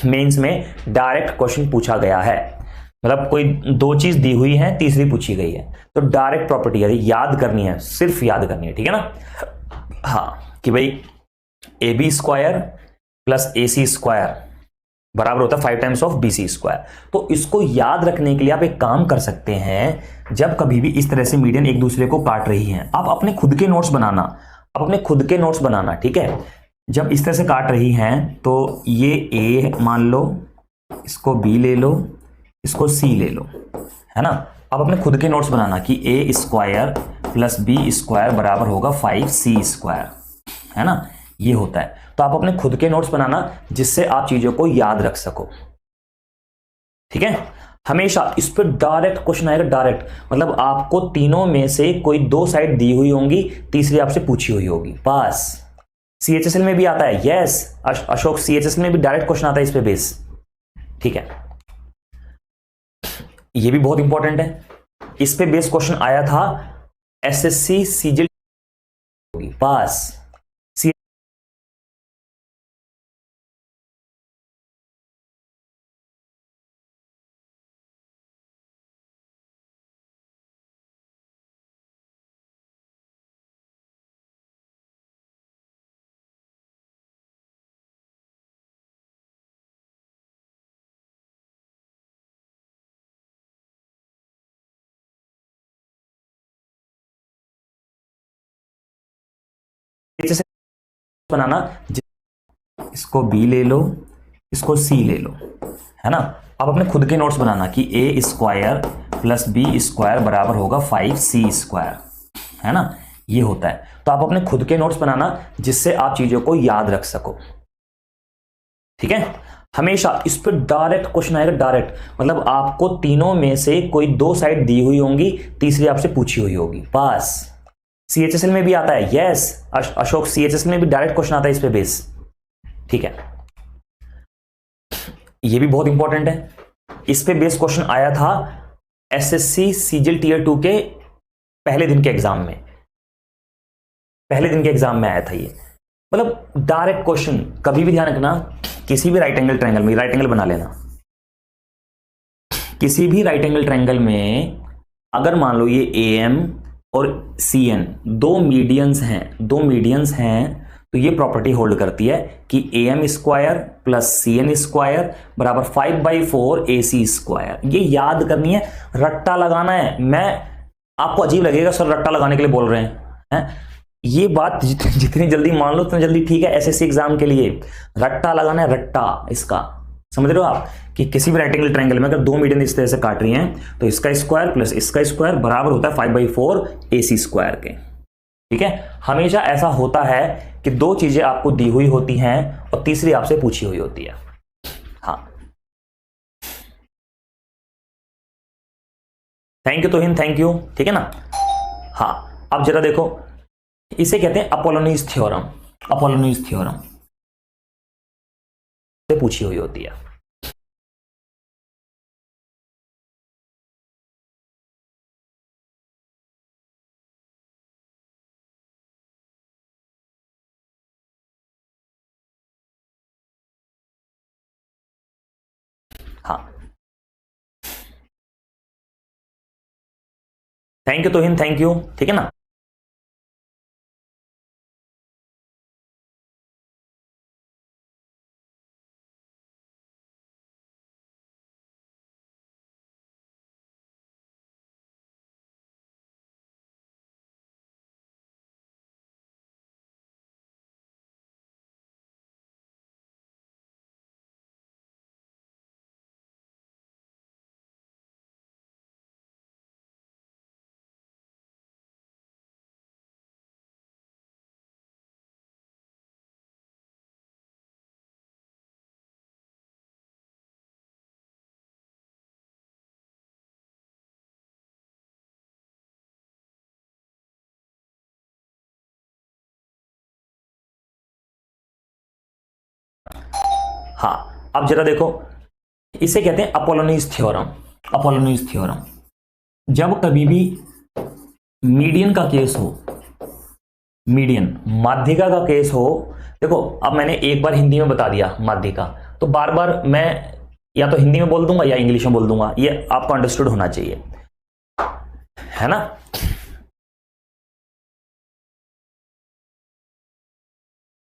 मेंस में डायरेक्ट क्वेश्चन पूछा गया है। मतलब कोई दो चीज दी हुई है, तीसरी पूछी गई है, तो डायरेक्ट प्रॉपर्टी है, याद करनी है, सिर्फ याद करनी है, ठीक है ना। हाँ, कि भाई a b square plus a c square बराबर होता है 5 times of b c square. तो इसको याद रखने के लिए आप एक काम कर सकते हैं, जब कभी भी इस तरह से मीडियन एक दूसरे को काट रही हैं, आप अपने खुद के नोट्स बनाना, आप अपने खुद के नोट्स बनाना, ठीक है। जब इस तरह से काट रही हैं तो ये ए मान लो, इसको बी ले लो, इसको सी ले लो, है ना। आप अपने खुद के नोट्स बनाना कि ए स्क्वायर प्लस बी स्क्वायर बराबर होगा 5c स्क्वायर, है ना, ये होता है। तो आप अपने खुद के नोट्स बनाना जिससे आप चीजों को याद रख सको, ठीक है। हमेशा इस पर डायरेक्ट क्वेश्चन आएगा, डायरेक्ट, मतलब आपको तीनों में से कोई दो साइड दी हुई होंगी, तीसरी आपसे पूछी हुई होगी, बस। सीएचएसएल में भी आता है, यस अशोक, सीएचएसएल में भी डायरेक्ट क्वेश्चन आता है इस पे बेस, ठीक है। ये भी बहुत इंपॉर्टेंट है, इस पे बेस क्वेश्चन आया था एसएससी सीजीएल पास। बनाना, इसको बी ले लो, इसको सी ले लो, है ना। आप अपने खुद के नोट्स बनाना कि ए स्क्वायर प्लस बी स्क्वायर बराबर होगा 5c स्क्वायर, है ना, ये होता है। तो आप अपने खुद के नोट्स बनाना जिससे आप चीजों को याद रख सको, ठीक है। हमेशा इस पर डायरेक्ट क्वेश्चन आएगा, डायरेक्ट, मतलब आपको तीनों में से कोई दो साइड दी हुई होंगी, तीसरी आपसे पूछी हुई होगी, बस। सीएचएसएल में भी आता है, यस अशोक, सीएचएसएल में भी डायरेक्ट क्वेश्चन आता है इस पे बेस, ठीक है। ये भी बहुत इंपॉर्टेंट है, इस पे बेस क्वेश्चन आया था एसएससी सीजीएल टीयर 2 के पहले दिन के एग्जाम में, पहले दिन के एग्जाम में आया था ये। मतलब डायरेक्ट क्वेश्चन, कभी भी ध्यान रखना, किसी भी राइट एंगल ट्रायंगल में, राइट एंगल बना लेना, किसी भी राइट एंगल ट्रायंगल में अगर मान लो ये ए एम और सी एन दो मीडियंस हैं, दो मीडियंस हैं, तो ये प्रॉपर्टी होल्ड करती है कि a m square plus c n square बराबर 5/4 ए सी स्क्वायर। ये याद करनी है, रट्टा लगाना है। मैं, आपको अजीब लगेगा सर रट्टा लगाने के लिए बोल रहे हैं, ये बात जितनी जल्दी मान लो उतनी जल्दी ठीक है। एसएससी एग्जाम के लिए रट्टा लगाना है, रट्टा, इसका समझ रहे हो आप, कि किसी भी राइट एंगल ट्रायंगल में अगर दो मीडियन इस तरह से काट रही हैं तो इसका स्क्वायर प्लस इसका स्क्वायर बराबर होता है 5/4 ए सी स्क्वायर के, ठीक है। हमेशा ऐसा होता है कि दो चीजें आपको दी हुई होती हैं और तीसरी आपसे पूछी हुई होती है। हाँ, थैंक यू तोहिन, थैंक यू, ठीक है ना। हाँ, अब जरा देखो, इसे कहते हैं अपोलोनीज थ्योरम, अपोलोनीज थ्योरम से पूछी हुई होती है। हाँ, थैंक यू तोहिन, थैंक यू, ठीक है ना। हाँ, अब जरा देखो, इसे कहते हैं अपोलोनीज थ्योरम। अपोलोनीज थ्योरम, जब कभी भी मीडियन का केस हो, मीडियन माध्यिका का केस हो, देखो अब मैंने एक बार हिंदी में बता दिया माध्यिका, तो बार बार मैं या तो हिंदी में बोल दूंगा या इंग्लिश में बोल दूंगा, ये आपको अंडरस्टूड होना चाहिए, है ना।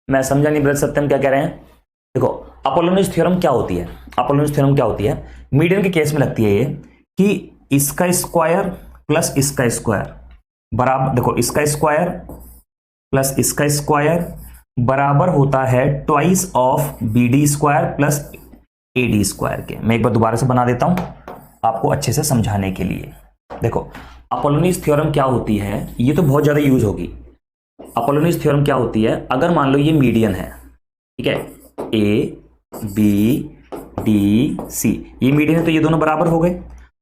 मैं समझा नहीं ब्रज सत्यम क्या कह रहे हैं। देखो अपोलोनीज थ्योरम क्या होती है, अपोलोनीज थ्योरम क्या होती है, मीडियन के केस में लगती है ये कि इसका स्क्वायर प्लस इसका स्क्वायर बराबर, देखो इसका स्क्वायर प्लस इसका स्क्वायर बराबर होता है twice of b d square plus a d square के। मैं एक बार दोबारा से बना देता हूं आपको अच्छे से समझाने के लिए। देखो अपोलोनीज थ्योरम क्या होती है, ये तो बहुत ज्यादा यूज होगी। अपोलोनीज थ्योरम क्या होती है, अगर मान लो ये मीडियन है, ठीक है, ए बी डी सी, ये मीडियन है तो ये दोनों बराबर हो गए।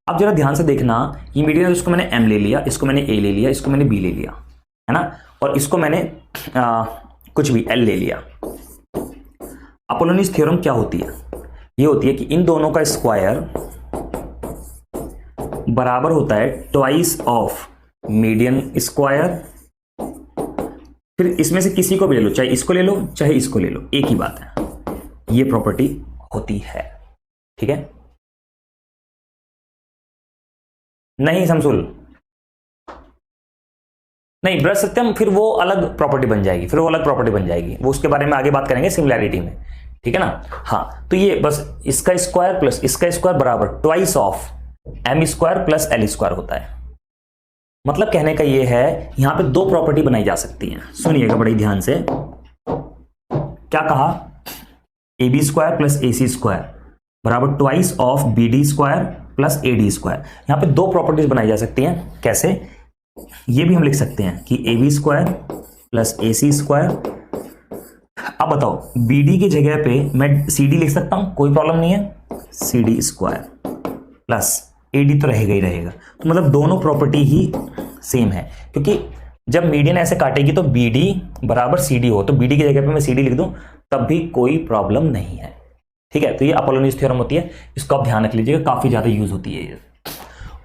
अब जरा ध्यान से देखना, ये मीडियन है, इसको मैंने एम ले लिया, इसको मैंने ए ले लिया, इसको मैंने बी ले लिया, है ना, और इसको मैंने कुछ भी एल ले लिया। अपोलोनीज थ्योरम क्या होती है, ये होती है कि इन दोनों का स्क्वायर बराबर होता है ट्वाइस ऑफ मीडियन स्क्वायर, फिर इसमें से किसी को भी ले लो, चाहे इसको ले लो चाहे इसको ले लो, एक ही बात है, ये प्रॉपर्टी होती है, ठीक है। नहीं समसुल, नहीं ब्रज सत्यम, फिर वो अलग प्रॉपर्टी बन जाएगी, फिर वो अलग प्रॉपर्टी बन जाएगी, वो उसके बारे में आगे बात करेंगे सिमिलैरिटी में, ठीक है ना। हाँ, तो ये बस इसका स्क्वायर प्लस इसका स्क्वायर बराबर twice of m square plus l square होता है। मतलब कहने का ये है, यहां पे दो प्रॉपर्टी बनाई जा सकती हैं, सुनिएगा बड़ी ध्यान से। क्या कहा, a b square plus a c square बराबर twice of b d square plus a d square. यहां पे दो प्रॉपर्टीज बनाई जा सकती हैं, कैसे, ये भी हम लिख सकते हैं कि a b square plus a c square. अब बताओ, बी डी की जगह पे मैं सी डी लिख सकता हूं, कोई प्रॉब्लम नहीं है, c d square plus a d तो रहेगा ही रहेगा। तो मतलब दोनों प्रॉपर्टी ही सेम है, क्योंकि जब मीडियन ऐसे काटेगी तो बी डी बराबर सी डी हो, तो बी डी की जगह पे मैं सी डी लिख दूं तब भी कोई प्रॉब्लम नहीं है, ठीक है। तो ये अपोलोनीज थ्योरम होती है, इसको आप ध्यान रख लीजिएगा, काफी ज्यादा यूज होती है ये।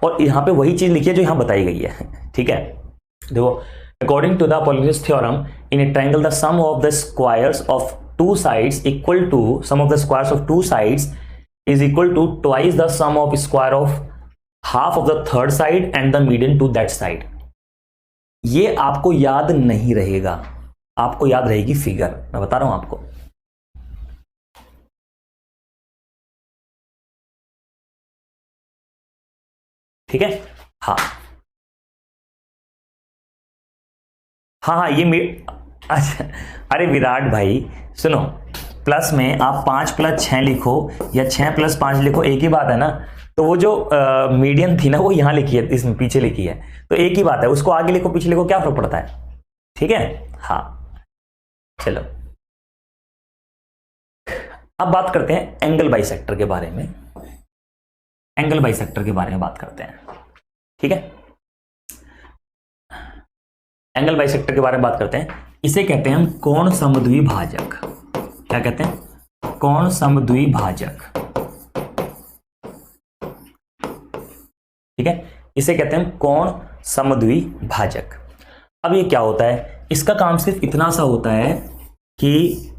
और यहां पे वही चीज लिखी है जो यहां बताई गई है, ठीक है। देखो, according to the Apollonius theorem, in a triangle the sum of the squares of two sides equal to sum of the squares of two sides is equal to twice the sum of square of half of the third side and the median to that side. ये आपको याद नहीं रहेगा, आपको याद रहेगी figure, मैं बता रहा हूं आपको। ठीक है, हाँ हाँ हाँ, अच्छा, अरे विराट भाई सुनो, प्लस में आप 5 + 6 लिखो या 6 + 5 लिखो, एक ही बात है ना। तो वो जो मीडियन थी ना, वो यहां लिखी है, इसमें पीछे लिखी है, तो एक ही बात है, उसको आगे लिखो पीछे लिखो, क्या फर्क पड़ता है, ठीक है। हाँ चलो, अब बात करते हैं एंगल बाइसेक्टर के बारे में, एंगल बाइसेक्टर के बारे में बात करते हैं, ठीक है। एंगल बाइसेक्टर के बारे में बात करते हैं, इसे कहते हैं हम कोण समद्विभाजक। क्या कहते हैं, कोण समद्विभाजक, ठीक है, इसे कहते हैं कोण समद्विभाजक। अब ये क्या होता है, इसका काम सिर्फ इतना सा होता है कि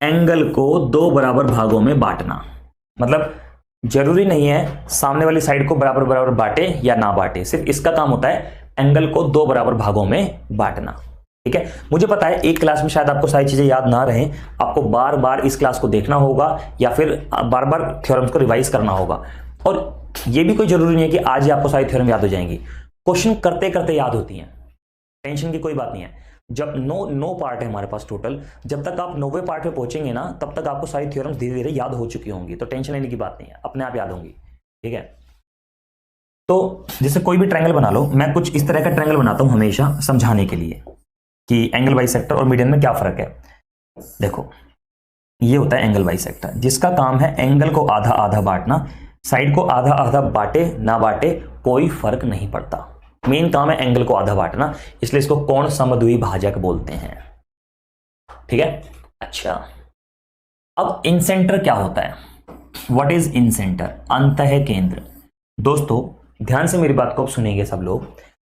एंगल को 2 बराबर भागों में बांटना। मतलब जरूरी नहीं है सामने वाली साइड को बराबर बराबर बांटे या ना बांटे, सिर्फ इसका काम होता है एंगल को 2 बराबर भागों में बांटना, ठीक है। मुझे पता है एक क्लास में शायद आपको सारी चीजें याद ना रहें, आपको बार बार इस क्लास को देखना होगा या फिर बार बार थ्योरम्स को रिवाइज करना होगा, और ये भी कोई जरूरी नहीं है कि आज ही आपको सारी थ्योरम याद हो जाएंगी, क्वेश्चन करते करते याद होती हैं, टेंशन की कोई बात नहीं है। जब 9 पार्ट है हमारे पास टोटल, जब तक आप 9वें पार्ट पे पहुंचेंगे ना, तब तक आपको सारी थ्योरम्स धीरे धीरे याद हो चुकी होंगी, तो टेंशन लेने की बात नहीं है, अपने आप याद होंगी, ठीक है। तो जैसे कोई भी ट्रायंगल बना लो, मैं कुछ इस तरह का ट्रायंगल बनाता हूं हमेशा समझाने के लिए कि एंगल बाइसेक्टर और मीडियन में क्या फर्क है। देखो, ये होता है एंगल बाइसेक्टर, जिसका काम है एंगल को आधा आधा बांटना, साइड को आधा आधा बांटे ना बांटे कोई फर्क नहीं पड़ता, मेन काम है एंगल को आधा बांटना, इसलिए इसको कोण समद्विभाजक बोलते हैं, ठीक है। अच्छा, अब इन सेंटर क्या होता है? What is in centre? अंतः केंद्र। दोस्तों ध्यान से मेरी बात को अब सुनेंगे सब लोग।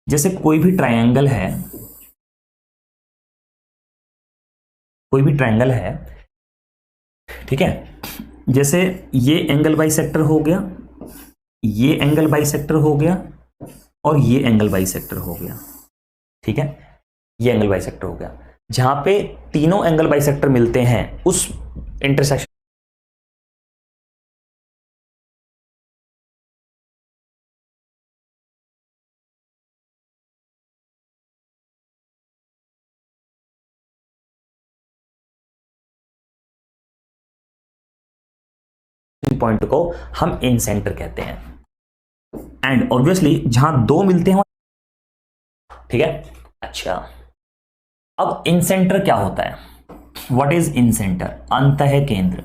जैसे कोई भी ट्रायंगल है, कोई भी ट्रायंगल है, ठीक है, जैसे ये एंगल बाइसेक्टर हो गया, ये एंगल बाइसेक्टर हो गया, और ये एंगल बाइसेक्टर हो गया, ठीक है, ये एंगल बाइसेक्टर हो गया। जहां पे तीनों एंगल बाइसेक्टर मिलते हैं उस इंटरसेक्शन पॉइंट को हम इन सेंटर कहते हैं। एंड ऑब्वियसली जहां दो मिलते हैं, ठीक है। अच्छा, अब इन सेंटर क्या होता है? What is in centre? अंतः केंद्र।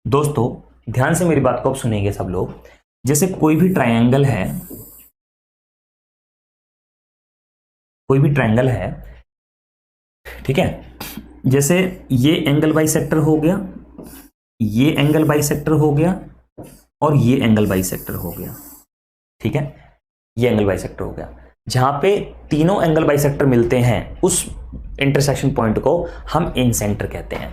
दोस्तों ध्यान से मेरी बात को अब सुनेंगे सब लोग। जैसे कोई भी ट्रायंगल है, कोई भी ट्रायंगल है, ठीक है, जैसे ये एंगल बाइसेक्टर हो गया, ये एंगल बाइसेक्टर हो गया, और ये एंगल बाइसेक्टर हो गया, ठीक है, ये एंगल बाइसेक्टर हो गया। जहां पे तीनों एंगल बाइसेक्टर मिलते हैं उस इंटरसेक्शन पॉइंट को हम इन सेंटर कहते हैं।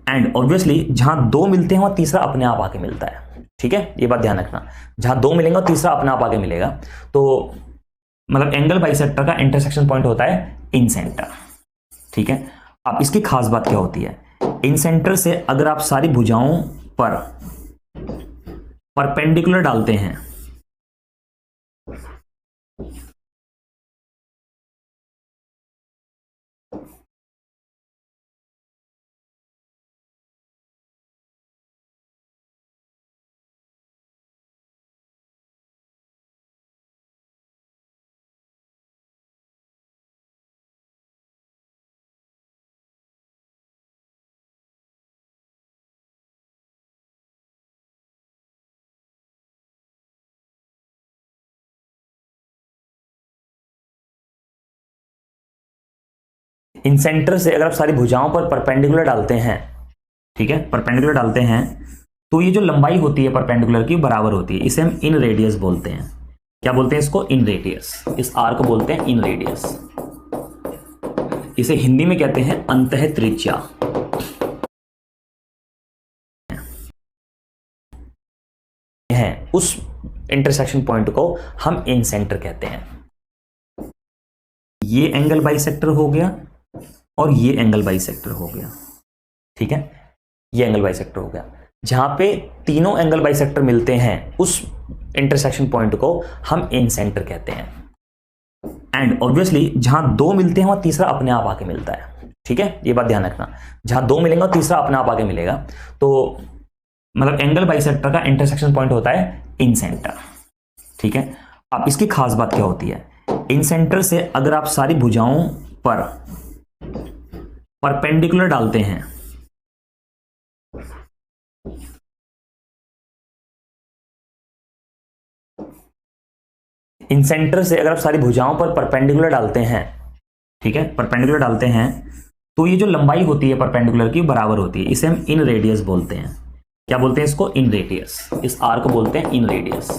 एंड ऑब्वियसली जहां दो मिलते हैं वहां तीसरा अपने आप आके मिलता है, ठीक है, ये बात ध्यान रखना। जहां दो मिलेंगे तीसरा अपने आप आके मिलेगा। तो मतलब एंगल बाइसेक्टर का इंटरसेक्शन पॉइंट होता है इन सेंटर, ठीक है। अब इसकी खास बात क्या होती है? इन सेंटर से अगर आप सारी भुजाओं पर परपेंडिकुलर डालते हैं, इन सेंटर से अगर आप सारी भुजाओं पर परपेंडिकुलर डालते हैं, ठीक है, परपेंडिकुलर डालते हैं, तो ये जो लंबाई होती है परपेंडिकुलर की बराबर होती है। इसे हम इन रेडियस बोलते हैं। क्या बोलते हैं इसको? इन रेडियस। इस आर को बोलते हैं इन रेडियस। इसे हिंदी में कहते हैं अंतः त्रिज्या। है उस इंटरसेक्शन पॉइंट को हम इन सेंटर कहते हैं। ये एंगल बाइसेक्टर हो गया, और ये एंगल बाइसेक्टर हो गया, ठीक है, ये एंगल बाइसेक्टर हो गया। जहां पे तीनों एंगल बाइसेक्टर मिलते हैं उस इंटरसेक्शन पॉइंट को हम इन सेंटर कहते हैं। एंड ऑब्वियसली जहां दो मिलते हैं वहां तीसरा अपने आप आके मिलता है, ठीक है, ये बात ध्यान रखना। जहां दो मिलेंगे तीसरा अपने आप आके मिलेगा। तो मतलब एंगल बाइसेक्टर का इंटरसेक्शन पॉइंट होता है इन सेंटर, ठीक है। अब इसकी खास बात क्या होती है? इन सेंटर से अगर आप सारी भुजाओं पर परपेंडिकुलर डालते हैं, इन सेंटर से अगर आप सारी भुजाओं पर परपेंडिकुलर डालते हैं, ठीक है, परपेंडिकुलर डालते हैं, तो ये जो लंबाई होती है परपेंडिकुलर की बराबर होती है। इसे हम इन रेडियस बोलते हैं। क्या बोलते हैं इसको? इन रेडियस। इस आर को बोलते हैं इन रेडियस।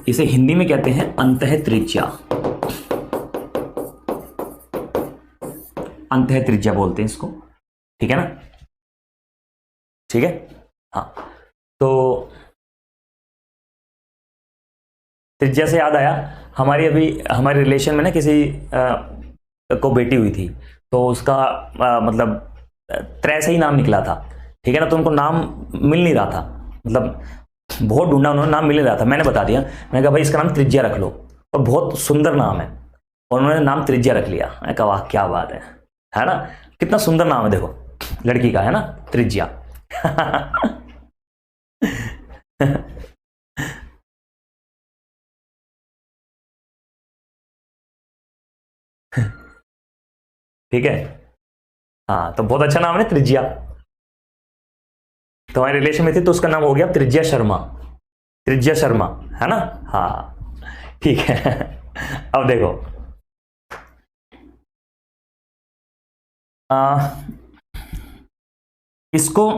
इसे हिंदी में कहते हैं अंतः त्रिज्या। अंतः त्रिज्या बोलते हैं इसको, ठीक है ना, ठीक है। हाँ, तो त्रिज्या से याद आया, हमारी अभी हमारे रिलेशन में ना किसी को बेटी हुई थी, तो उसका मतलब त्रै से ही नाम निकला था, ठीक है ना। तो उनको नाम मिल नहीं रहा था, मतलब बहुत ढूंढा उन्होंने, नाम मिल नहीं रहा था। मैंने बता दिया, मैंने कहा भाई इसका नाम त्रिज्या रख लो, और बहुत सुंदर नाम है, और उन्होंने नाम त्रिज्या रख लिया। मैंने कहा वाह क्या बात है ना, कितना सुंदर नाम है, देखो लड़की का, है ना, त्रिज्या। ठीक है, हाँ, तो बहुत अच्छा नाम है त्रिज्या। तो हमारे रिलेशन में थी तो उसका नाम हो गया त्रिज्या शर्मा। त्रिज्या शर्मा, है ना, हाँ, ठीक है। अब देखो, इसको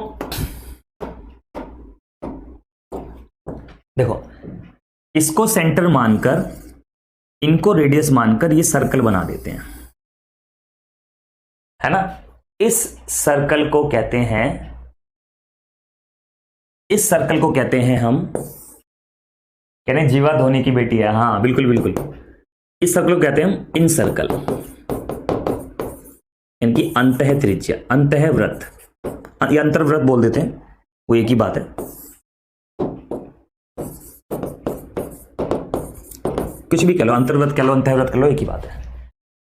देखो, इसको सेंटर मानकर, इनको रेडियस मानकर ये सर्कल बना देते हैं, है ना। इस सर्कल को कहते हैं, इस सर्कल को कहते हैं हम, कह रहे हैं जीवा धोनी की बेटी है, हाँ बिल्कुल बिल्कुल, इस सर्कल को कहते हैं हम इन सर्कल, इनकी अंतः त्रिज्या, अंतः वृत्त या अंतर्वृत्त बोल देते हैं, वो एक ही बात है। कुछ भी कह लो, अंतर्वृत्त कह लो, अंतःवृत्त कह लो, एक ही बात है,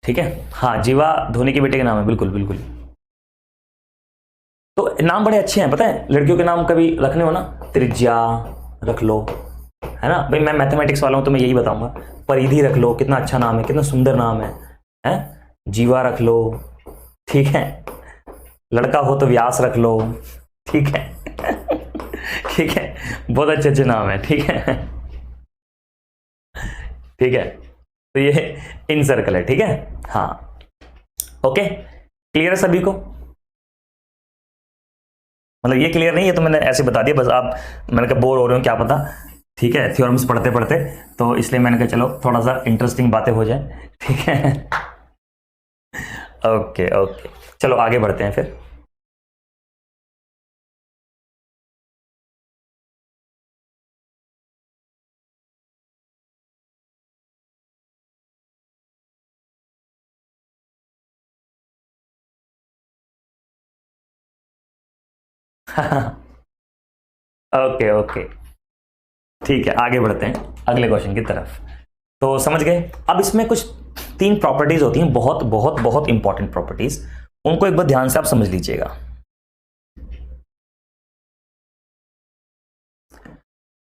ठीक है। हाँ, जीवा धोनी के बेटे के नाम है, बिल्कुल बिल्कुल। तो नाम बड़े अच्छे हैं, पता है, लड़कियों के नाम कभी रखने हो ना, त्रिज्या रख लो, है ना भाई, मैं मैथमेटिक्स वाला हूं तो मैं यही बताऊंगा। परिधि रख लो, कितना अच्छा नाम है, कितना सुंदर नाम है? जीवा रख लो, ठीक है। लड़का हो तो व्यास रख लो, ठीक है ठीक है, बहुत अच्छे अच्छे नाम है, ठीक है ठीक है। तो ये इन सर्कल है, ठीक है। हाँ ओके, क्लियर है सभी को? मतलब ये क्लियर नहीं है तो मैंने ऐसे बता दिया बस, आप मैंने कहा बोर हो रहे हो क्या पता, ठीक है, थ्योरम्स पढ़ते पढ़ते, तो इसलिए मैंने कहा चलो थोड़ा सा इंटरेस्टिंग बातें हो जाए, ठीक है ओके ओके, चलो आगे बढ़ते हैं फिर। ओके ओके, ठीक है, आगे बढ़ते हैं अगले क्वेश्चन की तरफ। तो समझ गए? अब इसमें कुछ 3 प्रॉपर्टीज होती हैं, बहुत बहुत बहुत इंपॉर्टेंट प्रॉपर्टीज, उनको एक बार ध्यान से आप समझ लीजिएगा।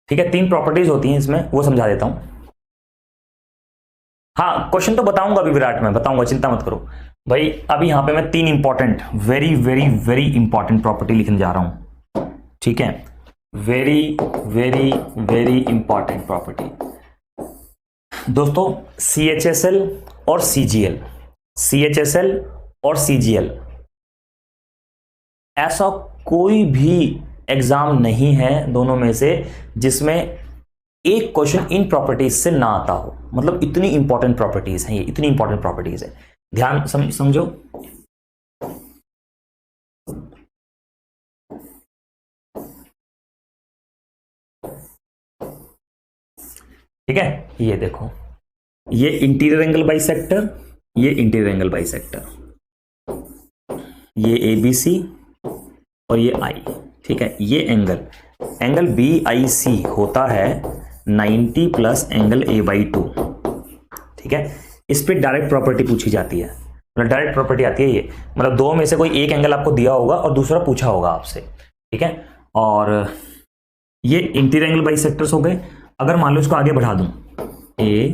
ठीक है, 3 प्रॉपर्टीज होती हैं इसमें, वो समझा देता हूं। हाँ, क्वेश्चन तो बताऊंगा अभी विराट में, बताऊंगा, चिंता मत करो भाई। अभी यहां पे मैं 3 important, very very very important property लिखने जा रहा हूं, ठीक है, very very very important property. दोस्तों, CHSL और CGL, CHSL और CGL, ऐसा कोई भी एग्जाम नहीं है दोनों में से जिसमें एक क्वेश्चन इन प्रॉपर्टीज से ना आता हो। मतलब इतनी इंपॉर्टेंट प्रॉपर्टीज हैं ये, इतनी इंपॉर्टेंट प्रॉपर्टीज है, ध्यान समझो। ठीक है, ये देखो, ये इंटीरियर एंगल बाइसेक्टर, ये इंटीरियर एंगल बाइसेक्टर, ये ABC और ये I, ठीक है। ये एंगल BIC होता है 90 प्लस एंगल A/2, ठीक है। इस पे डायरेक्ट प्रॉपर्टी पूछी जाती है, मतलब डायरेक्ट प्रॉपर्टी आती है ये, मतलब दो में से कोई एक एंगल आपको दिया होगा और दूसरा पूछा होगा आपसे, ठीक है। और ये इंटीरियर एंगल बाइसेक्टर्स हो गए। अगर मान लो इसको आगे बढ़ा दूं, AC,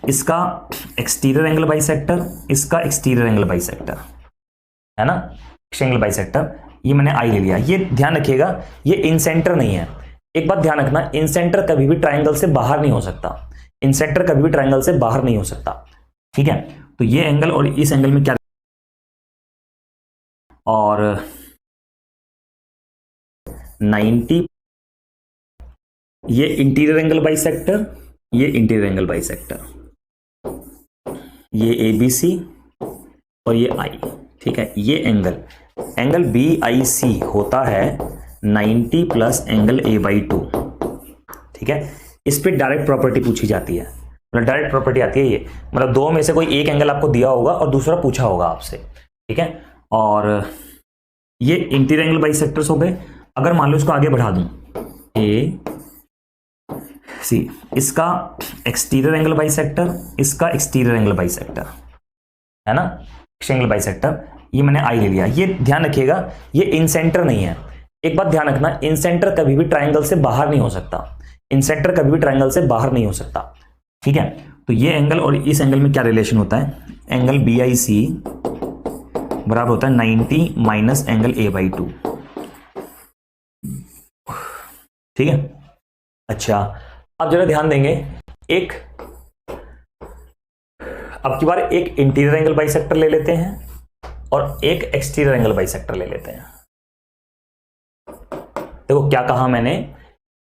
इसका एक्सटीरियर एंगल बाइसेक्टर, इसका एक्सटीरियर एंगल बाइसेक्टर, है ना, एक्सटीरियर एंगल बाइसेक्टर, ये मैंने I ले लिया। ये ध्यान रखिएगा, ये इन सेंटर नहीं है। एक बात ध्यान रखना, इन सेंटर कभी भी ट्राइंगल से बाहर नहीं हो सकता, इन सेंटर कभी भी ट्राइंगल से बाहर नहीं हो सकता, ठीक है। तो ये एंगल और इस एंगल में क्या, और 90, ये इंटीरियर एंगल बाइसेक्टर, ये इंटीरियर एंगल बाइसेक्टर, ये ABC और ये I, ठीक है। ये एंगल BIC होता है 90 प्लस एंगल A/2, ठीक है। इस पे डायरेक्ट प्रॉपर्टी पूछी जाती है, मतलब डायरेक्ट प्रॉपर्टी आती है ये, मतलब दो में से कोई एक एंगल आपको दिया होगा और दूसरा पूछा होगा आपसे, ठीक है। और ये इंटीरियर एंगल बाइसेक्टर्स हो गए। अगर मान लो इसको आगे बढ़ा दूं, AC, इसका एक्सटीरियर एंगल बाइसेक्टर, इसका एक्सटीरियर एंगल बाइसेक्टर, है ना, एक्सटीरियर एंगल बाइसेक्टर, ये मैंने I ले लिया। ये ध्यान रखिएगा, ये इन सेंटर नहीं है। एक बात ध्यान रखना, इन सेंटर कभी भी ट्राइंगल से बाहर नहीं हो सकता, इन सेंटर कभी भी ट्राइंगल से बाहर नहीं हो सकता, ठीक है। तो ये एंगल और इस एंगल में क्या रिलेशन होता है, एंगल BIC बराबर होता है 90 माइनस एंगल A/2, ठीक है। अच्छा, अब जरा ध्यान देंगे, एक अब की बार एक इंटीरियर एंगल बाइसेक्टर ले लेते हैं और एक एक्सटीरियर एंगल बाइसेक्टर ले लेते हैं। देखो क्या कहा मैंने,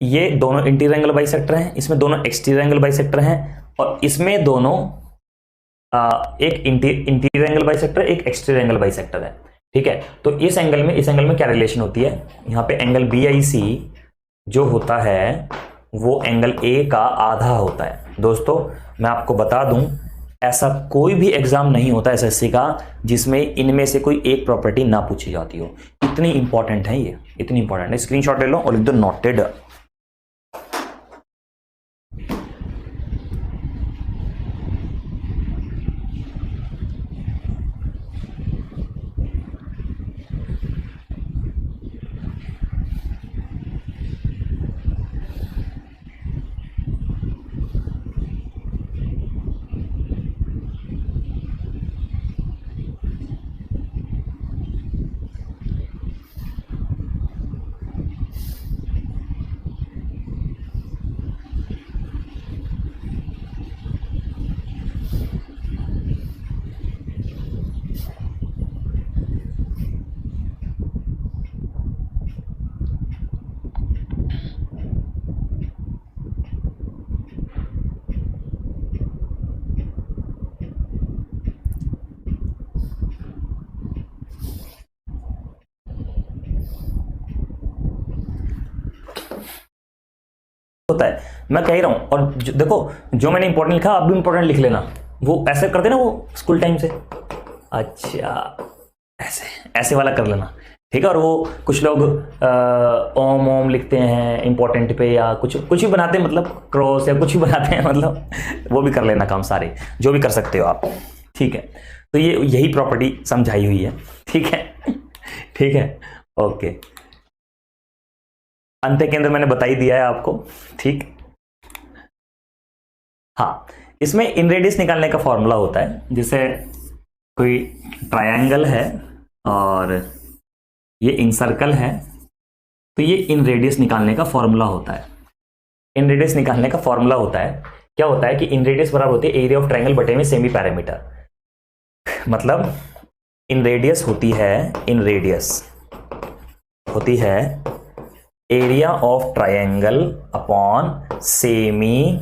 ये दोनों इंटीरियर एंगल बाइसेक्टर हैं, इसमें दोनों एक्सटीरियर एंगल बाइसेक्टर हैं, और इसमें दोनों एक इंटीरियर एंगल बाइसेक्टर, एक एक्सटीरियर एंगल बाइसेक्टर है। ठीक है, तो इस एंगल में क्या रिलेशन होती है, यहां पे एंगल BIC जो होता है वो एंगल A का आधा होता है। दोस्तों मैं आपको बता दूं, ऐसा कोई भी एग्जाम नहीं होता SSC का जिसमें इनमें से कोई एक प्रॉपर्टी ना पूछी जाती हो। इतनी इंपॉर्टेंट है ये, इतनी इंपॉर्टेंट है। स्क्रीनशॉट ले लो और लिख दो नोटेड। होता है मैं कह ही रहा हूं, और देखो जो मैंने इंपॉर्टेंट लिखा आप भी इंपॉर्टेंट लिख लेना। वो ऐसे करते ना वो स्कूल टाइम से, अच्छा ऐसे ऐसे वाला कर लेना। ठीक है, और वो कुछ लोग ओम ओम लिखते हैं इंपॉर्टेंट पे, या कुछ कुछ भी बनाते हैं, मतलब क्रॉस या कुछ भी बनाते हैं, मतलब वो भी कर लेना काम सारे, जो भी कर सकते हो आप। ठीक है, तो ये यही प्रॉपर्टी समझाई हुई है। ठीक है ठीक है, ओके। अंत्य केंद्र मैंने बता ही दिया है आपको। ठीक, हाँ, इसमें इन रेडियस निकालने का फॉर्मूला होता है, जैसे कोई ट्रायंगल है और ये इन सर्कल है, तो ये इन रेडियस निकालने का फॉर्मूला होता है। इन रेडियस निकालने का फॉर्मूला होता है, क्या होता है कि इन रेडियस बराबर होती है एरिया ऑफ ट्रायंगल बटे में सेमी पैरामीटर। मतलब इन रेडियस होती है, इन रेडियस होती है area of triangle upon semi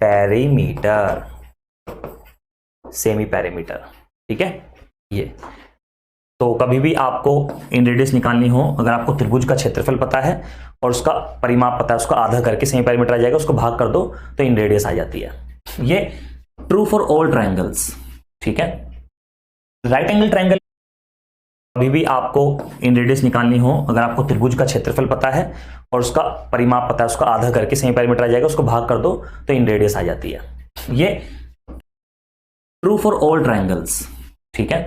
perimeter, semi perimeter. ठीक है, ये तो कभी भी आपको इन रेडियस निकालनी हो, अगर आपको त्रिभुज का क्षेत्रफल पता है और उसका परिमाप पता है, उसका आधा करके सेमी पैरीमीटर आ जाएगा, उसको भाग कर दो तो इन रेडियस आ जाती है। ये ट्रू फॉर ऑल ट्रायंगल्स। ठीक है, राइट एंगल ट्रायंगल कभी भी आपको इन रेडियस निकालनी हो, अगर आपको त्रिभुज का क्षेत्रफल पता है और उसका परिमाप पता है, उसका आधा करके सेमी पैरीमीटर आ जाएगा, उसको भाग कर दो तो इन रेडियस आ जाती है। ये ट्रू फॉर ऑल ट्रायंगल्स। ठीक है,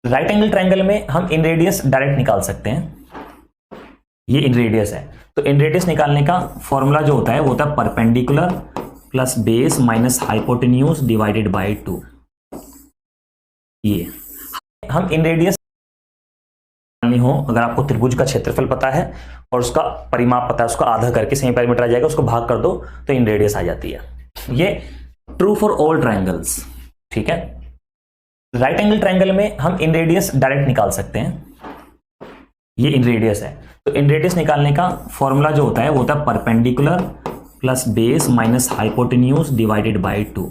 राइट एंगल ट्रायंगल में हम इन रेडियस डायरेक्ट निकाल सकते हैं। ये इन रेडियस है, तो इन रेडियस निकालने का फॉर्मूला जो होता है वो होता है perpendicular plus base minus hypotenuse divided by 2। ये हम इन रेडियस हो, अगर आपको त्रिभुज का क्षेत्रफल पता है और उसका परिमाप पता है, उसका आधा करके सेमी पैरीमीटर आ जाएगा, उसको भाग कर दो तो इन रेडियस आ जाती है। ये ट्रू फॉर ऑल ट्रायंगल्स। ठीक है, राइट एंगल ट्रायंगल में हम इन रेडियस डायरेक्ट निकाल सकते हैं। ये इन रेडियस है, तो इन रेडियस निकालने का फॉर्मूला जो होता है वो होता है perpendicular plus base minus hypotenuse divided by 2।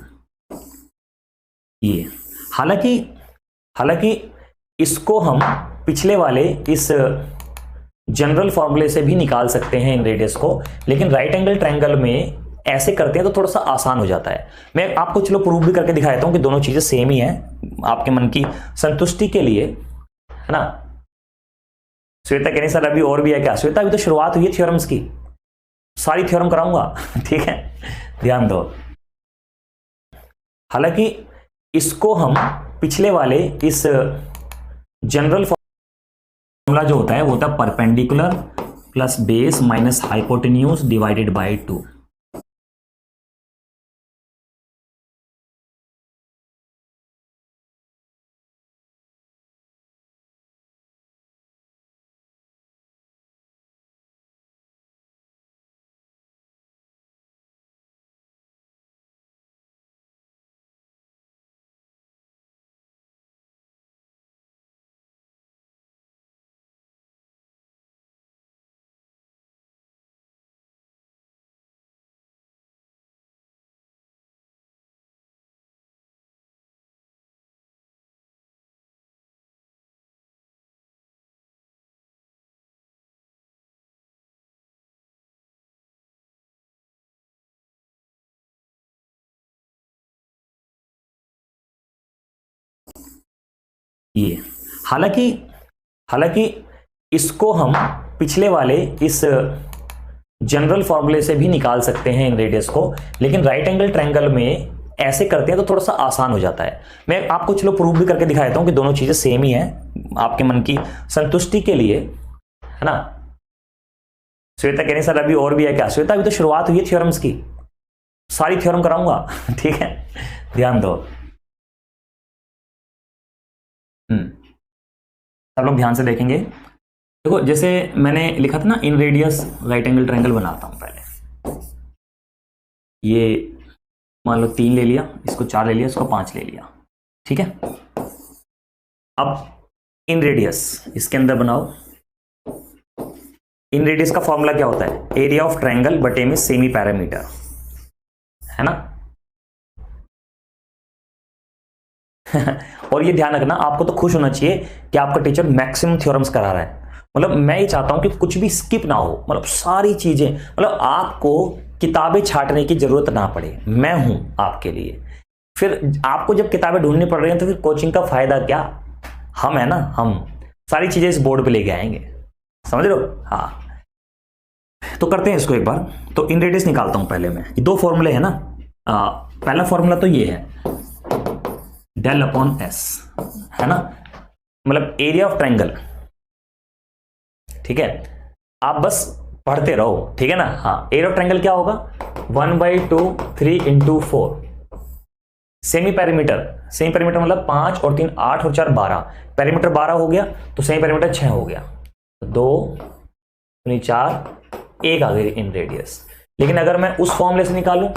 ये हालांकि हालांकि इसको हम पिछले वाले इस जनरल फॉर्मूले से भी निकाल सकते हैं इन रेडियस को, लेकिन राइट एंगल ट्रायंगल में ऐसे करते हैं तो थोड़ा सा आसान हो जाता है। मैं आपको चलो प्रूव भी करके दिखा देता हूं कि दोनों चीजें सेम ही हैं, आपके मन की संतुष्टि के लिए, है ना। श्वेता कह रही सर अभी और भी है क्या? श्वेता अभी तो शुरुआत हुई है थ्योरम्स की, सारी थ्योरम कराऊंगा ठीक है, ध्यान दो। हालांकि इसको हम पिछले वाले इस जनरल फॉर्मूला जो होता है वो होता है perpendicular plus base minus hypotenuse divided by 2। ये हालांकि हालांकि इसको हम पिछले वाले इस जनरल फॉर्मूले से भी निकाल सकते हैं इन रेडियस को, लेकिन राइट एंगल ट्रायंगल में ऐसे करते हैं तो थोड़ा सा आसान हो जाता है। मैं आपको चलो प्रूव भी करके दिखा देता हूं कि दोनों चीजें सेम ही हैं आपके मन की संतुष्टि के लिए, है ना। श्वेता कह रही सर अभी और भी है क्या? श्वेता अभी तो शुरुआत हुई है थ्योरम्स की, सारी थ्योरम कराऊंगा ठीक है, ध्यान दो। सब लोग ध्यान से देखेंगे। देखो जैसे मैंने लिखा था ना, इन रेडियस राइट एंगल ट्रायंगल बनाता हूं पहले। ये मान लो 3 ले लिया, इसको 4 ले लिया, इसको 5 ले लिया, ठीक है। अब इन रेडियस इसके अंदर बनाओ। इन रेडियस का फॉर्मूला क्या होता है? एरिया ऑफ ट्रायंगल बटे में सेमी पैरामीटर, है ना और ये ध्यान रखना, आपको तो खुश होना चाहिए कि आपका टीचर मैक्सिमम थ्योरम्स करा रहा है। मतलब मैं ये चाहता हूं कि कुछ भी स्किप ना हो, मतलब सारी चीजें, मतलब आपको किताबें छांटने की जरूरत ना पड़े, मैं हूं आपके लिए। फिर आपको जब किताबें ढूंढनी पड़ रही हैं तो फिर कोचिंग का फायदा क्या? हम है ना, हम सारी चीजें इस बोर्ड पे लेके आएंगे, समझ रहे हो? हाँ, तो करते हैं इसको एक बार। तो इन रेडियस निकालता हूं पहले मैं। ये 2 फॉर्मूले है ना। पहला फॉर्मूला तो ये है डेल अपॉन एस, है ना, मतलब एरिया ऑफ ट्रायंगल, ठीक है। आप बस पढ़ते रहो, ठीक है ना। हाँ, एरिया ऑफ ट्रायंगल क्या होगा? 1/2 3 × 4 सेमी पैरामीटर। सेमी पैरामीटर मतलब 5 और 3 8 और 4 12, पैरामीटर 12 हो गया तो सेमी पैरामीटर 6 हो गया। 2 4 1 आ गई इन रेडियस। लेकिन अगर मैं उस फॉर्मूले से निकालूं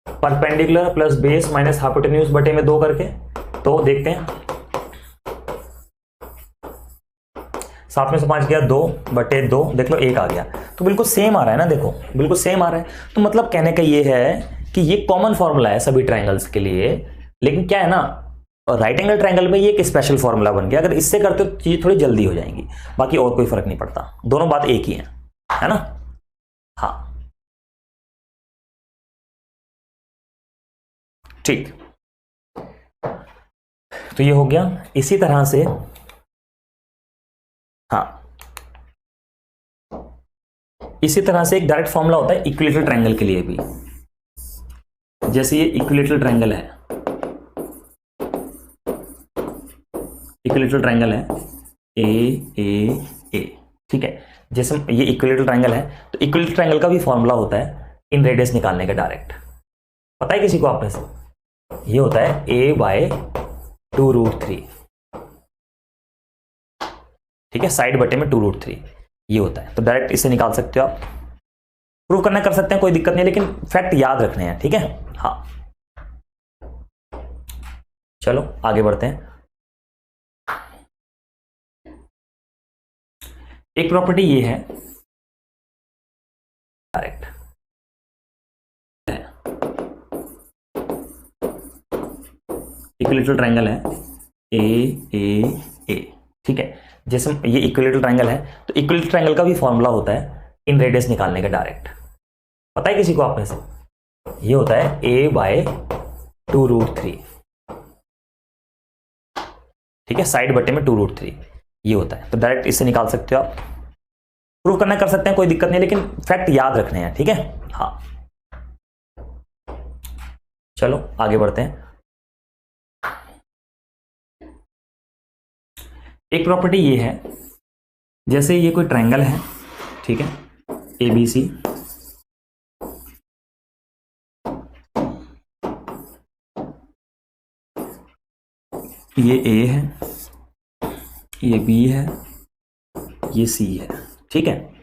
perpendicular plus base minus hypotenuse बटे में 2 करके, तो देखते हैं 7 में से 5 गया 2/2, देख लो 1 आ गया। तो बिल्कुल सेम आ रहा है ना, देखो बिल्कुल सेम आ रहा है। तो मतलब कहने का ये है कि ये कॉमन फॉर्मूला है सभी ट्रायंगल्स के लिए। लेकिन क्या है ना, राइट एंगल ट्रायंगल में ये एक स्पेशल फॉर्मूला बन गया। अगर इससे करते हो चीजें थोड़ी जल्दी हो जाएंगी, बाकी और कोई फर्क नहीं पड़ता, दोनों बात एक ही है ना। हाँ ठीक, तो ये हो गया। इसी तरह से हाँ, इसी तरह से एक डायरेक्ट फॉर्मूला होता है इक्विलेटरल ट्रायंगल के लिए भी। जैसे ये इक्विलेटरल ट्रायंगल है, इक्विलेटरल ट्रायंगल है ए, ठीक है। जैसे ये इक्विलेटरल ट्रायंगल है, तो इक्विलेटरल ट्रायंगल का भी फॉर्मूला होता है इन रेडियस निकालने का डायरेक्ट। पता है किसी को आप में से? ये होता है a/2√3, ठीक है, साइड बटे में 2√3 ये होता है। तो डायरेक्ट इसे निकाल सकते हो आप, प्रूव करना कर सकते हैं, कोई दिक्कत नहीं, लेकिन फैक्ट याद रखने हैं, ठीक है। हाँ चलो आगे बढ़ते हैं। एक प्रॉपर्टी ये है डायरेक्ट, इक्विलेटरल ट्रायंगल है ए, ठीक है। जैसे ये इक्विलेटरल ट्रायंगल है, तो इक्विलेटरल ट्रायंगल का भी फॉर्मूला होता है इन रेडियस निकालने का डायरेक्ट। पता है किसी को आप में से? ये होता है a/2√3, ठीक है, साइड बटे में 2√3 ये होता है। तो डायरेक्ट इससे निकाल सकते हो आप, प्रूव करना कर सकते हैं, कोई दिक्कत नहीं, लेकिन फैक्ट याद रखने हैं, ठीक है। हाँ चलो आगे बढ़ते हैं। एक प्रॉपर्टी ये है, जैसे ये कोई ट्रायंगल है, ठीक है, ABC, ये A है, ये B है, ये C है, ठीक है।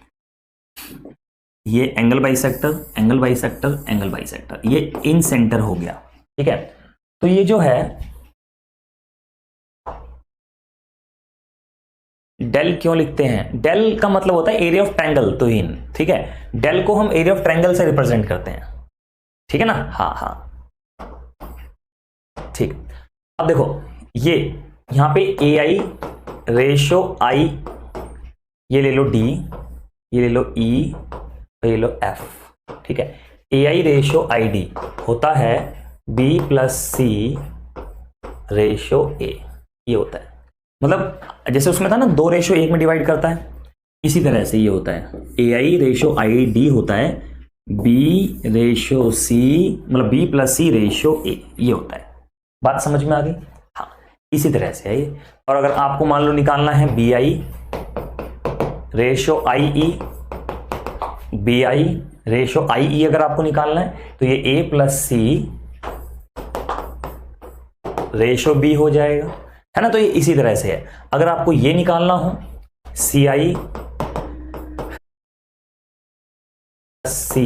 ये angle bisector, angle bisector, angle bisector, ये इन सेंटर हो गया, ठीक है। तो ये जो है डेल क्यों लिखते हैं? डेल का मतलब होता है एरिया ऑफ ट्रायंगल, तो इन, ठीक है। डेल को हम एरिया ऑफ ट्रायंगल से रिप्रेजेंट करते हैं, ठीक है ना। हाँ ठीक। अब देखो ये यहां पे AI/I, ये ले लो D, ये ले लो E, ये ले लो F, ठीक है। AI/ID होता है B + C/A, ये होता है, मतलब जैसे उसमें था ना 2:1 में डिवाइड करता है, इसी तरह से ये होता है AI/ID होता है B/C, मतलब B+C/A, ये होता है। बात समझ में आ गई? हाँ, इसी तरह से है ये। और अगर आपको मान लो निकालना है BI/IE, BI/IE अगर आपको निकालना है तो ये A+C/B हो जाएगा, है ना। तो ये इसी तरह से है। अगर आपको ये निकालना हो CI C,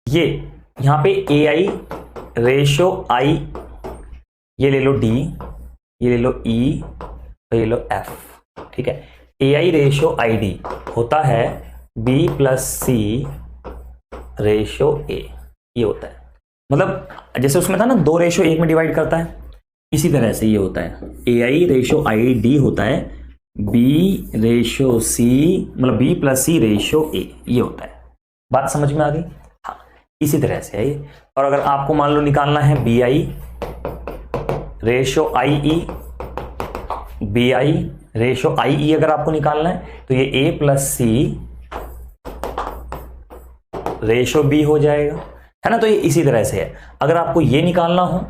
ये यहां पे AI/I, ये ले लो D, ये ले लो E, ये ले लो F, ठीक है। AI/ID होता है B+C/A, ये होता है। मतलब जैसे उसमें था ना 2:1 में डिवाइड करता है, इसी तरह से ये होता है AI/ID होता है B/C, मतलब B+C/A, ये होता है। बात समझ में आ गई? हाँ, इसी तरह से है ये। और अगर आपको मान लो निकालना है BI/IE अगर आपको निकालना है तो ये A+C/B हो जाएगा, है ना। तो ये इसी तरह से है। अगर आपको ये निकालना हो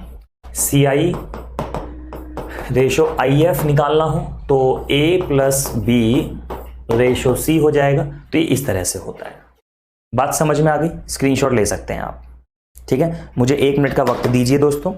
CI/IF निकालना हो तो A+B/C हो जाएगा। तो ये इस तरह से होता है। बात समझ में आ गई? स्क्रीनशॉट ले सकते हैं आप, ठीक है। मुझे 1 मिनट का वक्त दीजिए दोस्तों।